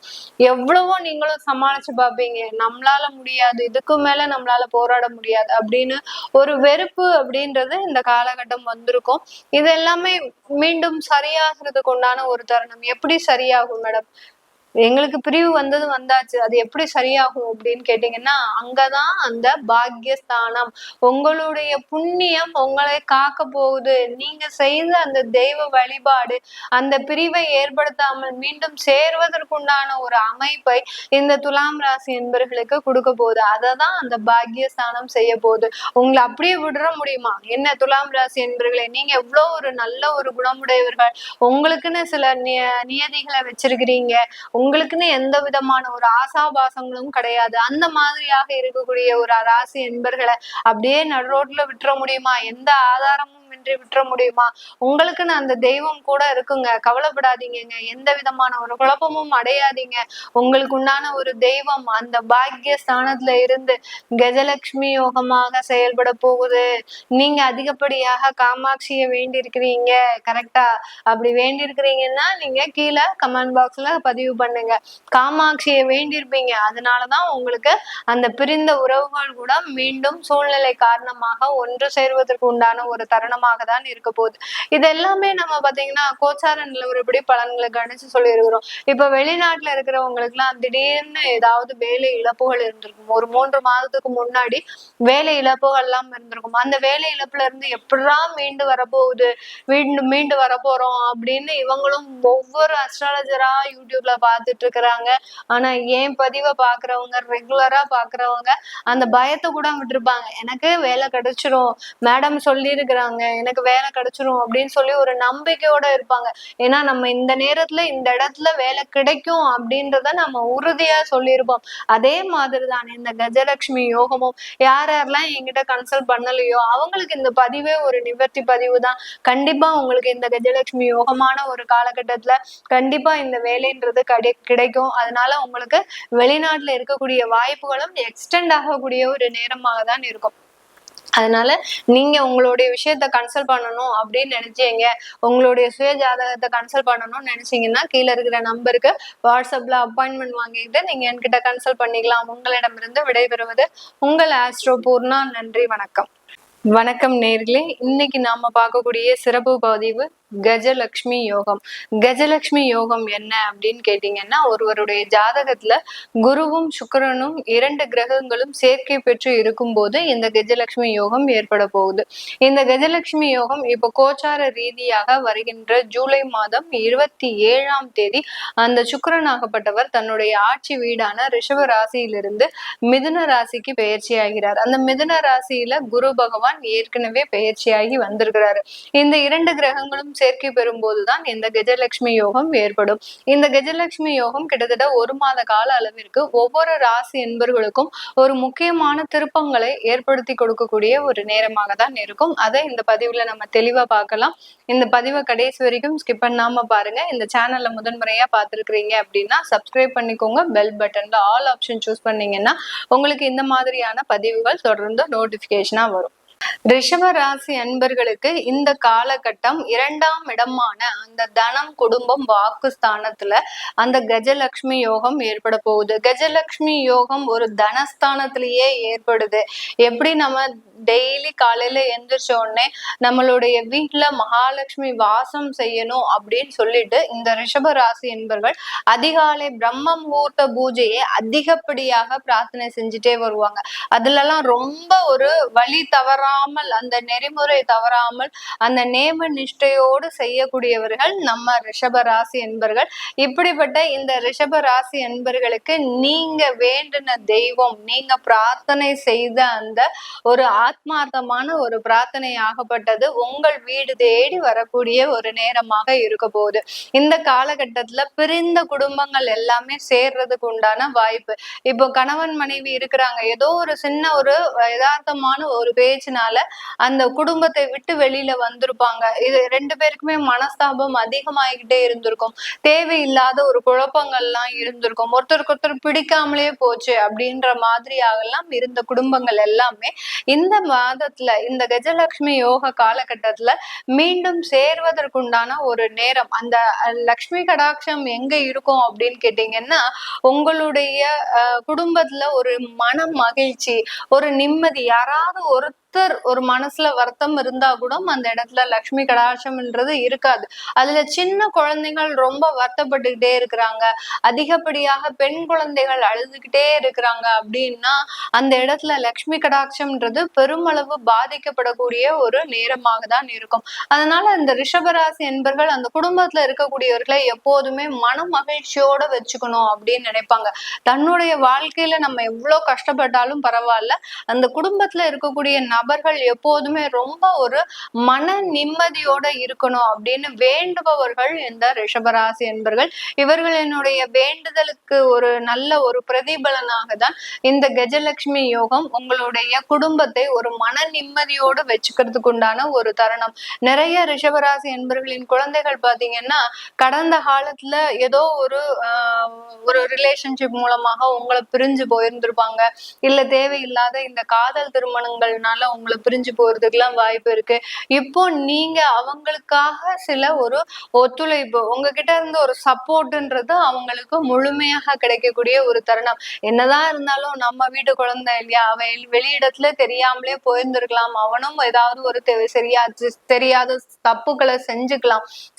எவ்வளவோ நீங்களும் சமாளிச்சு பார்ப்பீங்க, நம்மளால முடியாது, இதுக்கு மேல நம்மளால போராட முடியாது அப்படின்னு ஒரு வெறுப்பு அப்படின்றது இந்த காலகட்டம் வந்திருக்கும். இது எல்லாமே மீண்டும் சரியாகிறதுக்கு உண்டான ஒரு தருணம். எப்படி சரியாகும் மேடம்? எங்களுக்கு பிரிவு வந்தது வந்தாச்சு, அது எப்படி சரியாகும் அப்படின்னு கேட்டீங்கன்னா, அங்கதான் அந்த பாக்கியஸ்தானம், உங்களுடைய புண்ணியம் உங்களை காக்க போகுது. நீங்க செய்த அந்த தெய்வ வழிபாடு அந்த பிரிவை ஏற்படுத்தாமல் மீண்டும் சேர்வதற்குண்டான ஒரு அமைப்பை இந்த துலாம் ராசி என்பர்களுக்கு கொடுக்க போகுது. அததான் அந்த பாக்கியஸ்தானம் செய்ய போகுது. உங்களை அப்படியே விடுற முடியுமா? என்ன துலாம் ராசி என்பர்களே, நீங்க எவ்வளவு ஒரு நல்ல ஒரு குணமுடையவர்கள், உங்களுக்குன்னு சில நியதிகளை வச்சிருக்கிறீங்க, உங்களுக்குன்னு எந்த விதமான ஒரு ஆசாபாசங்களும் கிடையாது. அந்த மாதிரியாக இருக்கக்கூடிய ஒரு ராசி என்பர்களை அப்படியே நடுரோட்ல விட்டுற முடியுமா? எந்த ஆதாரமும் இன்றி விட்டுற முடியுமா? உங்களுக்குன்னு அந்த தெய்வம் கூட இருக்குங்க, கவலைப்படாதீங்க, எந்த விதமான ஒரு குழப்பமும் அடையாதீங்க. உங்களுக்கு உண்டான ஒரு தெய்வம் அந்த பாக்கிய ஸ்தானத்துல இருந்து கஜலட்சுமி யோகமாக செயல்பட போகுது. நீங்க அதிகப்படியாக காமாட்சியை வேண்டி இருக்கிறீங்க, கரெக்டா? அப்படி வேண்டி இருக்கிறீங்கன்னா நீங்க கீழே கமெண்ட் பாக்ஸ்ல பதிவு பண்ணுங்க. காமாட்சியை வேண்டியிருப்பீங்க, அதனாலதான் உங்களுக்கு அந்த பிரிந்த உறவுகள் கூட மீண்டும் சூழ்நிலை காரணமாக ஒன்று சேர்வதற்கு உண்டான ஒரு தருணமாக தான் இருக்க போகுது. இது எல்லாமே நம்ம பாத்தீங்கன்னா கோச்சார நிலவரப்படி பலன்களை கணிச்சு சொல்லி இருக்கிறோம். இப்ப வெளிநாட்டுல இருக்கிறவங்களுக்கு எல்லாம் திடீர்னு ஏதாவது வேலை இழப்புகள் இருந்திருக்கும். ஒரு 3 மாதத்துக்கு முன்னாடி வேலை இழப்புகள் எல்லாம் இருந்திருக்கும். அந்த வேலை இழப்புல இருந்து எப்படிதான் மீண்டு வரப்போகுது, மீண்டு வரப்போறோம் அப்படின்னு இவங்களும் ஒவ்வொரு அஸ்ட்ராலஜரா யூடியூப்ல பாத்துட்டு இருக்கிறாங்க. ஆனா ஏன் பதிவை பாக்குறவங்க, ரெகுலரா பாக்குறவங்க அந்த பயத்தை கூட விட்டுருப்பாங்க. எனக்கு வேலை கிடைச்சிரும், மேடம் சொல்லி இருக்கிறாங்க, எனக்கு வேலை கிடைச்சிரும் அப்படின்னு சொல்லி ஒரு நம்பிக்கையோட இருப்பாங்க. ஏன்னா நம்ம இந்த நேரத்துல இந்த இடத்துல வேலை கிடைக்கும் அப்படின்றத நம்ம உறுதியா சொல்லியிருப்போம். அதே மாதிரிதான் இந்த கஜலட்சுமி யோகமும் யாரெல்லாம் என்கிட்ட கன்சல்ட் பண்ணலையோ அவங்களுக்கு இந்த பதிவே ஒரு நிவர்த்தி பதிவு தான். கண்டிப்பா உங்களுக்கு இந்த கஜலட்சுமி யோகமான ஒரு காலகட்டத்துல கண்டிப்பா இந்த வேலைன்றது கிடைக்கும். அதனால உங்களுக்கு வெளிநாட்டுல இருக்கக்கூடிய வாய்ப்புகளும் எக்ஸ்டெண்ட் ஆகக்கூடிய ஒரு நேரமாக தான் இருக்கும். அதனால நீங்க உங்களுடைய விஷயத்த கன்சல்ட் பண்ணணும் அப்படின்னு நினைச்சீங்க, உங்களுடைய சுய ஜாதகத்தை கன்சல்ட் பண்ணணும்னு நினைச்சீங்கன்னா கீழே இருக்கிற நம்பருக்கு வாட்ஸ்அப்ல அப்பாயின்மெண்ட் வாங்கிட்டு நீங்க என்கிட்ட கன்சல்ட் பண்ணிக்கலாம். உங்களிடமிருந்து விடைபெறுவது உங்கள் ஆஸ்ட்ரோ பூர்ணா. நன்றி, வணக்கம். வணக்கம் நேர்களே, இன்னைக்கு நாம பார்க்கக்கூடிய சிறப்பு பதிவு கஜலட்சுமி யோகம். கஜலட்சுமி யோகம் என்ன அப்படின்னு கேட்டீங்கன்னா, ஒருவருடைய ஜாதகத்துல குருவும் சுக்கிரனும் 2 கிரகங்களும் சேர்க்கை பெற்று இருக்கும் போது இந்த கஜலட்சுமி யோகம் ஏற்பட போகுது. இந்த கஜலட்சுமி யோகம் இப்ப கோச்சார ரீதியாக வருகின்ற ஜூலை மாதம் 27ஆம் தேதி அந்த சுக்கிரனாகப்பட்டவர் தன்னுடைய ஆட்சி வீடான ரிஷப ராசியிலிருந்து மிதுன ராசிக்கு பெயர்ச்சி ஆகிறார். அந்த மிதுன ராசியில குரு பகவான் ஏற்கனவே பெயர்ச்சியாகி வந்திருக்கிறாரு. இந்த 2 கிரகங்களும் சேர்க்கை பெறும் போதுதான் இந்த கஜலட்சுமி யோகம் ஏற்படும். இந்த கஜலட்சுமி யோகம் கிட்டத்தட்ட 1 மாத கால அளவிற்கு ஒவ்வொரு ராசி என்பர்களுக்கும் ஒரு முக்கியமான திருப்பங்களை ஏற்படுத்தி கொடுக்கக்கூடிய ஒரு நேரமாக தான் இருக்கும். அதை இந்த பதிவுல நம்ம தெளிவா பார்க்கலாம். இந்த பதிவை கடைசி வரைக்கும் ஸ்கிப் பண்ணாம பாருங்க. இந்த சேனல்ல முதன்முறையா பார்த்திருக்கிறீங்க அப்படின்னா சப்ஸ்கிரைப் பண்ணிக்கோங்க. பெல் பட்டன்ல ஆல் ஆப்ஷன் சூஸ் பண்ணீங்கன்னா உங்களுக்கு இந்த மாதிரியான பதிவுகள் தொடர்ந்து நோட்டிபிகேஷனா வரும். ரிஷப ராசி அன்பர்களுக்கு இந்த காலகட்டம் 2ஆம் இடமான அந்த தனம், குடும்பம், வாக்கு ஸ்தானத்துல அந்த கஜலட்சுமி யோகம் ஏற்பட போகுது. கஜலட்சுமி யோகம் ஒரு தனஸ்தானத்திலேயே ஏற்படுது. எப்படி நம்ம டெய்லி காலையில எந்திரிச்ச உடனே நம்மளுடைய வீட்டுல மகாலட்சுமி வாசம் செய்யணும் அப்படின்னு சொல்லிட்டு இந்த ரிஷப ராசி என்பர்கள் அதிகாலை பிரம்ம முகூர்த்த பூஜையை அதிகப்படியாக பிரார்த்தனை செஞ்சுட்டே வருவாங்க. அதுலலாம் ரொம்ப ஒரு வழி தவறாமல், அந்த நெறிமுறை தவறாமல், அந்த நேம நிஷ்டையோடு செய்யக்கூடியவர்கள் நம்ம ரிஷப ராசி என்பர்கள். இப்படிப்பட்ட இந்த ரிஷப ராசி என்பர்களுக்கு நீங்க வேண்டின தெய்வம், நீங்க பிரார்த்தனை செய்த அந்த ஒரு ஆத்மார்த்தமான ஒரு பிரார்த்தனை ஆகப்பட்டது உங்கள் வீடு தேடி வரக்கூடிய ஒரு நேரமாக இருக்க போகுது. இந்த காலகட்டத்துல பிரிந்த குடும்பங்கள் எல்லாமே சேர்றதுக்கு உண்டான வாய்ப்பு. இப்போ கணவன் மனைவி இருக்கிறாங்க, ஏதோ ஒரு சின்ன ஒரு யதார்த்தமான ஒரு பேச்சினால அந்த குடும்பத்தை விட்டு வெளியில வந்திருப்பாங்க. இது ரெண்டு பேருக்குமே மனஸ்தாபம் அதிகமாகிக்கிட்டே இருந்திருக்கும், தேவையில்லாத ஒரு குழப்பங்கள்லாம் இருந்திருக்கும், ஒருத்தருக்கு ஒருத்தர் பிடிக்காமலே போச்சு அப்படின்ற மாதிரியாகலாம் இருந்த குடும்பங்கள் எல்லாமே இந்த மாதத்துல, இந்த கஜலட்சுமி யோக காலகட்டத்துல மீண்டும் சேர்வதற்குண்டான ஒரு நேரம். அந்த லக்ஷ்மி கடாட்சம் எங்க இருக்கும் அப்படின்னு கேட்டீங்கன்னா, உங்களுடைய குடும்பத்துல ஒரு மன மகிழ்ச்சி, ஒரு நிம்மதி, யாராவது ஒரு மனசுல வருத்தம் இருந்தா கூட அந்த இடத்துல லக்ஷ்மி கடாட்சம்ன்றது இருக்காது. அதுல சின்ன குழந்தைகள் ரொம்ப வருத்தப்பட்டுக்கிட்டே இருக்கிறாங்க, அதிகப்படியாக பெண் குழந்தைகள் அழுதுகிட்டே இருக்கிறாங்க அப்படின்னா அந்த இடத்துல லக்ஷ்மி கடாட்சம்ன்றது பெருமளவு பாதிக்கப்படக்கூடிய ஒரு நேரமாக தான் இருக்கும். அதனால இந்த ரிஷபராசி என்பர்கள் அந்த குடும்பத்துல இருக்கக்கூடியவர்களை எப்போதுமே மன மகிழ்ச்சியோட வச்சுக்கணும் அப்படின்னு நினைப்பாங்க. தன்னுடைய வாழ்க்கையில நம்ம எவ்வளவு கஷ்டப்பட்டாலும் பரவாயில்ல, அந்த குடும்பத்துல இருக்கக்கூடிய நபர்கள் எப்போதுமே ரொம்ப ஒரு மன நிம்மதியோட இருக்கணும் அப்படின்னு வேண்டுபவர்கள் இந்த ரிஷபராசி என்பர்கள். இவர்களினுடைய வேண்டுதலுக்கு ஒரு நல்ல ஒரு பிரதிபலனாக தான் இந்த கஜலட்சுமி யோகம் உங்களுடைய குடும்பத்தை ஒரு மன நிம்மதியோடு வச்சுக்கிறதுக்கு உண்டான ஒரு தருணம். நிறைய ரிஷபராசி என்பர்களின் குழந்தைகள் பாத்தீங்கன்னா கடந்த காலத்துல ஏதோ ஒரு ரிலேஷன்ஷிப் மூலமாக உங்களை பிரிஞ்சு போயிருந்திருப்பாங்க, இல்ல தேவையில்லாத இந்த காதல் திருமணங்கள்னால உங்களை பிரிஞ்சு போறதுக்கெல்லாம் வாய்ப்பு இருக்கு. இப்போ நீங்க அவங்களுக்காக சில ஒரு ஒத்துழைப்பு, உங்ககிட்ட இருந்து ஒரு சப்போர்ட்ன்றது அவங்களுக்கு முழுமையாக கிடைக்கக்கூடிய ஒரு தருணம். என்னதான் இருந்தாலும் நம்ம வீட்டு குழந்தை இல்லையா, அவன் வெளியிடத்துல தெரியாமலே போயிருந்திருக்கலாம், அவனும் ஏதாவது ஒரு தெரியாத தப்புக்களை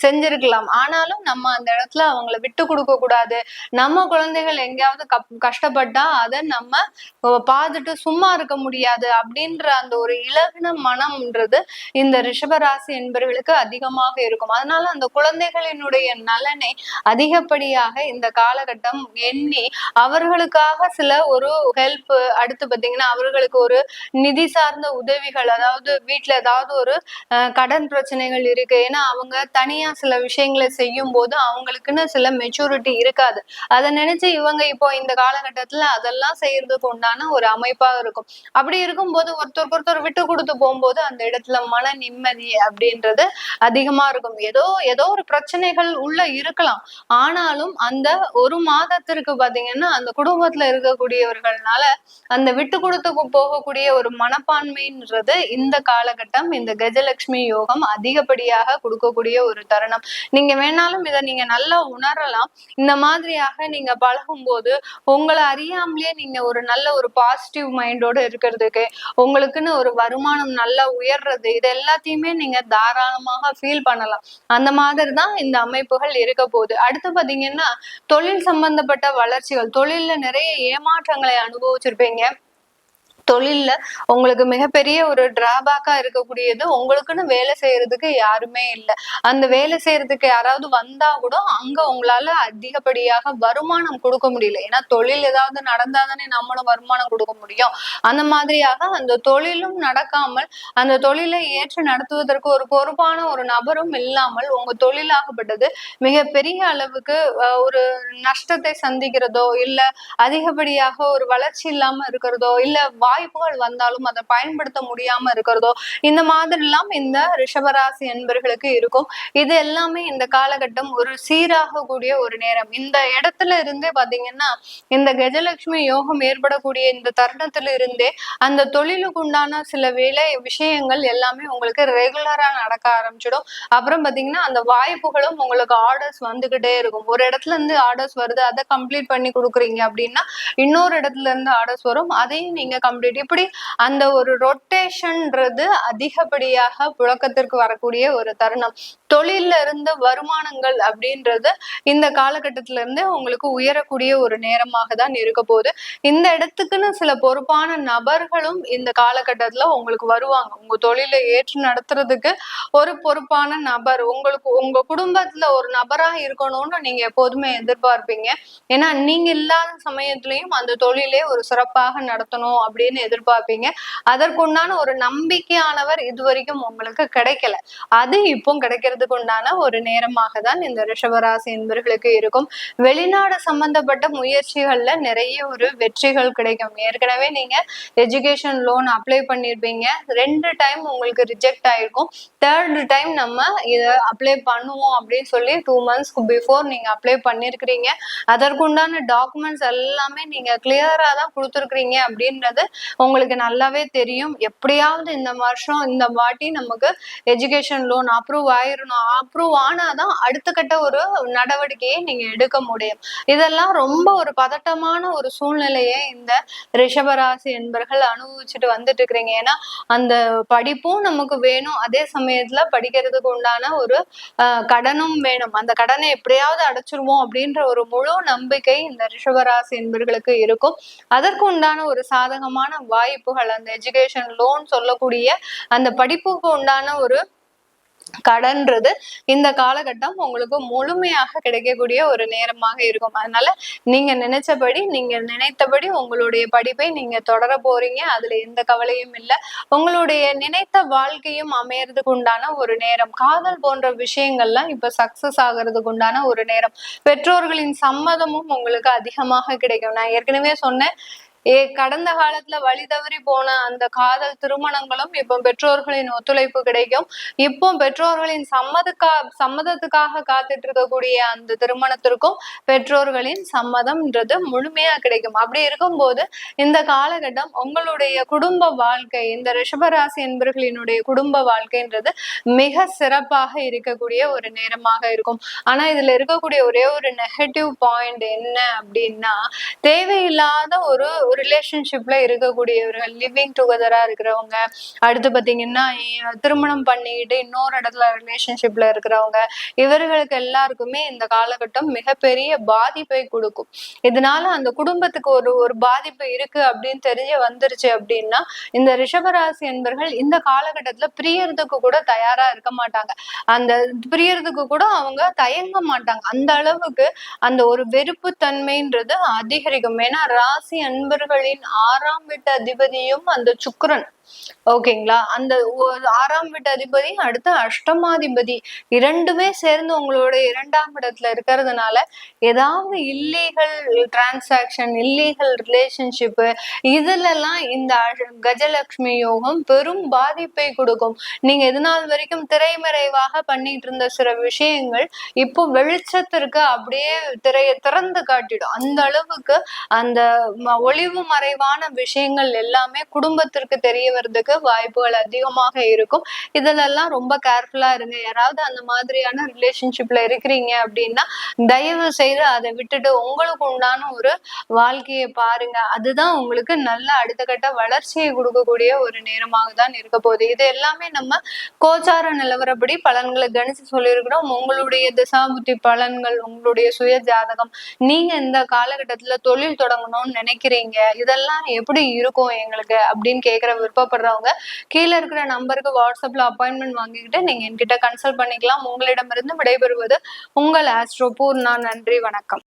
செஞ்சிருக்கலாம். ஆனாலும் நம்ம அந்த இடத்துல அவங்கள விட்டு கொடுக்க கூடாது. நம்ம குழந்தைகள் எங்கேயாவது கஷ்டப்பட்டா அதை நம்ம பார்த்துட்டு சும்மா இருக்க முடியாது அப்படின்ற அந்த ஒரு இலகுன மனம்ன்றது இந்த ரிஷபராசி என்பவர்களுக்கு அதிகமாக இருக்கும். அதனால அந்த குழந்தைகளினுடைய நலனை அதிகப்படியாக இந்த காலகட்டம் எண்ணி அவர்களுக்காக சில ஒரு ஹெல்ப், அடுத்து பாத்தீங்கன்னா அவர்களுக்கு ஒரு நிதி சார்ந்த உதவிகள், அதாவது வீட்டுல ஏதாவது ஒரு கடன் பிரச்சனைகள் இருக்கு, ஏன்னா அவங்க தனியா சில விஷயங்களை செய்யும் போது அவங்களுக்குன்னு சில மெச்சூரிட்டி இருக்காது. அதை நினைச்சு இவங்க இப்போ இந்த காலகட்டத்துல அதெல்லாம் செய்யறதுக்கு உண்டான ஒரு அமைப்பா இருக்கும். அப்படி இருக்கும்போது ஒருத்தருக்கு ஒருத்தர் விட்டு கொடுத்து போகும்போது அந்த இடத்துல மன நிம்மதி அப்படின்றது அதிகமா இருக்கும். ஏதோ ஒரு பிரச்சனைகள் உள்ள இருக்கலாம், ஆனாலும் அந்த ஒரு மாதத்திற்கு பாத்தீங்கன்னா அந்த குடும்பத்துல இருக்கக்கூடியவர்கள்னால அந்த விட்டு கொடுத்து போகக்கூடிய ஒரு மனப்பான்மைன்றது இந்த காலகட்டம், இந்த கஜலட்சுமி யோகம் அதிகப்படியாக கொடுக்கக்கூடிய ஒரு தருணம். நீங்க வேணாலும் இதை நீங்க நல்லா உணரலாம். இந்த மாதிரியாக நீங்க பழகும் போது உங்களை அறியாமலே நீங்க ஒரு நல்ல ஒரு பாசிட்டிவ் மைண்டோட இருக்கிறதுக்கு, உங்களுக்குன்னு ஒரு வருமானம் நல்லா உயர்றது, இது எல்லாத்தையுமே நீங்க தாராளமாக ஃபீல் பண்ணலாம். அந்த மாதிரி தான் இந்த அமைப்புகள் இருக்க போகுது. அடுத்து பாத்தீங்கன்னா தொழில் சம்பந்தப்பட்ட வளர்ச்சிகள், தொழில்ல நிறைய ஏமாற்றங்களை அனுபவிச்சிருப்பீங்க. தொழில்ல உங்களுக்கு மிகப்பெரிய ஒரு டிராபேக்கா இருக்கக்கூடியது, உங்களுக்குன்னு வேலை செய்யறதுக்கு யாருமே இல்லை. அந்த வேலை செய்யறதுக்கு யாராவது வந்தா கூட அங்க உங்களால அதிகப்படியாக வருமானம் கொடுக்க முடியல. ஏன்னா தொழில் ஏதாவது நடந்தாதானே நம்மளும் வருமானம் கொடுக்க முடியும். அந்த மாதிரியாக அந்த தொழிலும் நடக்காமல், அந்த தொழிலை ஏற்று நடத்துவதற்கு ஒரு பொறுப்பான ஒரு நபரும் இல்லாமல் உங்க தொழிலாகப்பட்டது மிகப்பெரிய அளவுக்கு ஒரு நஷ்டத்தை சந்திக்கிறதோ, இல்ல அதிகப்படியாக ஒரு வளர்ச்சி இல்லாம இருக்கிறதோ, இல்ல வாய்ப்புகள் வந்தாலும் அதை பயன்படுத்த முடியாம இருக்கிறதோ, இந்த மாதிரி எல்லாம் இந்த ரிஷபராசி என்பர்களுக்கு இருக்கும். இது எல்லாமே இந்த காலகட்டம் ஒரு சீராக கூடிய ஒரு நேரம். இந்த இடத்துல இருந்தே பாத்தீங்கன்னா இந்த கஜலட்சுமி யோகம் ஏற்படக்கூடிய இந்த தருணத்துல இருந்தே அந்த தொழிலுக்கு உண்டான சில விஷயங்கள் எல்லாமே உங்களுக்கு ரெகுலரா நடக்க ஆரம்பிச்சிடும். அப்புறம் பாத்தீங்கன்னா அந்த வாய்ப்புகளும் உங்களுக்கு ஆர்டர்ஸ் வந்துகிட்டே இருக்கும். ஒரு இடத்துல இருந்து ஆர்டர்ஸ் வருது, அதை கம்ப்ளீட் பண்ணி கொடுக்குறீங்க அப்படின்னா இன்னொரு இடத்துல இருந்து ஆர்டர்ஸ் வரும், அதையும் நீங்க கம்ப்ளீட் கம்ப்ளீட், இப்படி அந்த ஒரு ரொட்டேஷன்ன்றது அதிகப்படியாக புழக்கத்திற்கு வரக்கூடிய ஒரு தருணம். தொழில்ல இருந்து வருமானங்கள் அப்படின்றது இந்த காலகட்டத்தில இருந்து உங்களுக்கு உயரக்கூடிய ஒரு நேரமாக தான் இருக்க போகுது. இந்த இடத்துக்குன்னு சில பொறுப்பான நபர்களும் இந்த காலகட்டத்துல உங்களுக்கு வருவாங்க. உங்க தொழிலை ஏற்று நடத்துறதுக்கு ஒரு பொறுப்பான நபர் உங்களுக்கு உங்க குடும்பத்துல ஒரு நபரா இருக்கணும்னு நீங்க எப்போதுமே எதிர்பார்ப்பீங்க. ஏன்னா நீங்க இல்லாத சமயத்திலையும் அந்த தொழிலே ஒரு சிறப்பாக நடத்தணும் அப்படின்னு எதிர்பார்ப்பீங்க. அதற்குண்டான ஒரு நம்பிக்கையானவர் இதுவரைக்கும் உங்களுக்கு கிடைக்கல. அது இப்போ கிடைக்கிறதுக்கு உண்டான ஒரு நேரமாக தான் இந்த ரிஷபராசி என்பர்களுக்கு இருக்கும். வெளிநாடு சம்பந்தப்பட்ட முயற்சிகள்ல நிறைய ஒரு வெற்றிகள் கிடைக்கும். ஏற்கனவே நீங்க எஜுகேஷன் லோன் அப்ளை பண்ணிருப்பீங்க, 2 டைம் உங்களுக்கு ரிஜெக்ட் ஆயிருக்கும். 3rd டைம் நம்ம இதை அப்ளை பண்ணுவோம் அப்படின்னு சொல்லி 2 monthsக்கு பிஃபோர் நீங்க அப்ளை பண்ணிருக்கிறீங்க. அதற்குண்டான டாக்குமெண்ட்ஸ் எல்லாமே நீங்க கிளியரா தான் கொடுத்துருக்கிறீங்க அப்படின்றது உங்களுக்கு நல்லாவே தெரியும். எப்படியாவது இந்த வருஷம் இந்த வாட்டி நமக்கு எஜுகேஷன் லோன் அப்ரூவ் ஆயிரணும், அப்ரூவ் ஆனாதான் அடுத்த கட்ட ஒரு நடவடிக்கையை நீங்க எடுக்க முடியும். இதெல்லாம் ரொம்ப ஒரு பதட்டமான ஒரு சூழ்நிலையை இந்த ரிஷபராசி என்பர்கள் அனுபவிச்சுட்டு வந்துட்டு இருக்கிறீங்க. ஏன்னா அந்த படிப்பும் நமக்கு வேணும், அதே சமயத்துல படிக்கிறதுக்கு உண்டான ஒரு கடனும் வேணும். அந்த கடனை எப்படியாவது அடைச்சிருவோம் அப்படின்ற ஒரு முழு நம்பிக்கை இந்த ரிஷபராசி என்பர்களுக்கு இருக்கும். அதற்கு உண்டான ஒரு சாதகமான வாய்ப்புகள், அந்த எஜுகேஷன் லோன் சொல்லக்கூடிய அந்த படிப்புக்கு உண்டான ஒரு கடன்றது இந்த காலகட்டம் உங்களுக்கு முழுமையாக கிடைக்கக்கூடிய ஒரு நேரமாக இருக்கும். அதனால நீங்க நினைச்சபடி, நீங்க நினைத்தபடி உங்களுடைய படிப்பை நீங்க தொடர போறீங்க. அதுல எந்த கவலையும் இல்லை. உங்களுடைய நினைத்த வாழ்க்கையும் அமையறதுக்கு உண்டான ஒரு நேரம். காதல் போன்ற விஷயங்கள்லாம் இப்ப சக்சஸ் ஆகிறதுக்கு உண்டான ஒரு நேரம். பெற்றோர்களின் சம்மதமும் உங்களுக்கு அதிகமாக கிடைக்கும். நான் ஏற்கனவே சொன்னேன், கடந்த காலத்துல வழி தவறி போன அந்த காதல் திருமணங்களும் இப்போ பெற்றோர்களின் ஒத்துழைப்பு கிடைக்கும். இப்போ பெற்றோர்களின் சம்மதத்துக்காக காத்துட்டு இருக்கக்கூடிய அந்த திருமணத்திற்கும் பெற்றோர்களின் சம்மதம்ன்றது முழுமையா கிடைக்கும். அப்படி இருக்கும்போது இந்த காலகட்டம் உங்களுடைய குடும்ப வாழ்க்கை, இந்த ரிஷபராசி என்பர்களினுடைய குடும்ப வாழ்க்கைன்றது மிக சிறப்பாக இருக்கக்கூடிய ஒரு நேரமாக இருக்கும். ஆனா இதுல இருக்கக்கூடிய ஒரே ஒரு நெகட்டிவ் பாயிண்ட் என்ன அப்படின்னா, தேவையில்லாத ஒரு ரிலேஷன்ஷிப்ல இருக்கக்கூடியவர்கள், லிவிங் டுகெதரா இருக்கிறவங்க, அடுத்து பாத்தீங்கன்னா திருமணம் பண்ணிக்கிட்டு இன்னொரு இடத்துல ரிலேஷன்ஷிப்ல இருக்கிறவங்க, இவர்களுக்கு எல்லாருக்குமே இந்த காலகட்டம் மிகப்பெரிய பாதிப்பை கொடுக்கும். இதனால அந்த குடும்பத்துக்கு ஒரு பாதிப்பு இருக்கு அப்படின்னு தெரிய வந்துருச்சு அப்படின்னா, இந்த ரிஷபராசி என்பர்கள் இந்த காலகட்டத்துல பிரியறதுக்கு கூட தயாரா இருக்க மாட்டாங்க. அந்த பிரியறதுக்கு கூட அவங்க தயங்க மாட்டாங்க. அந்த அளவுக்கு அந்த ஒரு வெறுப்பு தன்மைன்றது அதிகரிக்கும். ஏன்னா ராசி அன்பர்களின் 6ஆம் வீட்டு அதிபதியும் அந்த சுக்கிரன், ஓகேங்களா? அந்த 6ஆம் வீட்டு அதிபதி அடுத்து அஷ்டமாதிபதி இரண்டுமே சேர்ந்து உங்களோட 2ஆம் இடத்துல இருக்கிறதுனால ஏதாவது இல்லீகல் டிரான்சாக்சன், இல்லீகல் ரிலேஷன்ஷிப், இதுலலாம் இந்த கஜலட்சுமி யோகம் பெரும் பாதிப்பை கொடுக்கும். நீங்க இது நாள் வரைக்கும் திரைமறைவாக பண்ணிட்டு இருந்த சில விஷயங்கள் இப்போ வெளிச்சத்திற்கு அப்படியே திரையை திறந்து காட்டிடும். அந்த அளவுக்கு அந்த ஒளிவு மறைவான விஷயங்கள் எல்லாமே குடும்பத்திற்கு தெரிய வருவதற்கு வாய்ப்புகள் அதிகமாக இருக்கும். இதெல்லாம் ரொம்ப கேர்ஃபுல்லா இருங்க. யாராவது அந்த மாதிரியான ரிலேஷன்ஷிப்ல இருக்கிறீங்க அப்படின்னா தயவு செய்து அதை விட்டுட்டு உங்களுக்கு உண்டான ஒரு வாழ்க்கையை பாருங்க. அதுதான் உங்களுக்கு நல்ல அடுத்த கட்ட வளர்ச்சியை கொடுக்கக்கூடிய ஒரு நேரமாக தான் இருக்க போகுது. இது எல்லாமே நம்ம கோச்சார நிலவரப்படி பலன்களை கணிச்சு சொல்லியிருக்கிறோம். உங்களுடைய திசாபுத்தி பலன்கள், உங்களுடைய சுய ஜாதகம், நீங்க இந்த காலகட்டத்துல தொழில் தொடங்கணும்னு நினைக்கிறீங்க, இதெல்லாம் எப்படி இருக்கும் எங்களுக்கு அப்படின்னு கேட்கிற விருப்பப்படுறவங்க கீழே இருக்கிற நம்பருக்கு வாட்ஸ்அப்ல அப்பாயின்மெண்ட் வாங்கிக்கிட்டு நீங்க என்கிட்ட கன்சல்ட் பண்ணிக்கலாம். உங்களிடமிருந்து விடைபெறுவது உங்கள் ஆஸ்ட்ரோ பூர்ணா. நன்றி, வணக்கம்.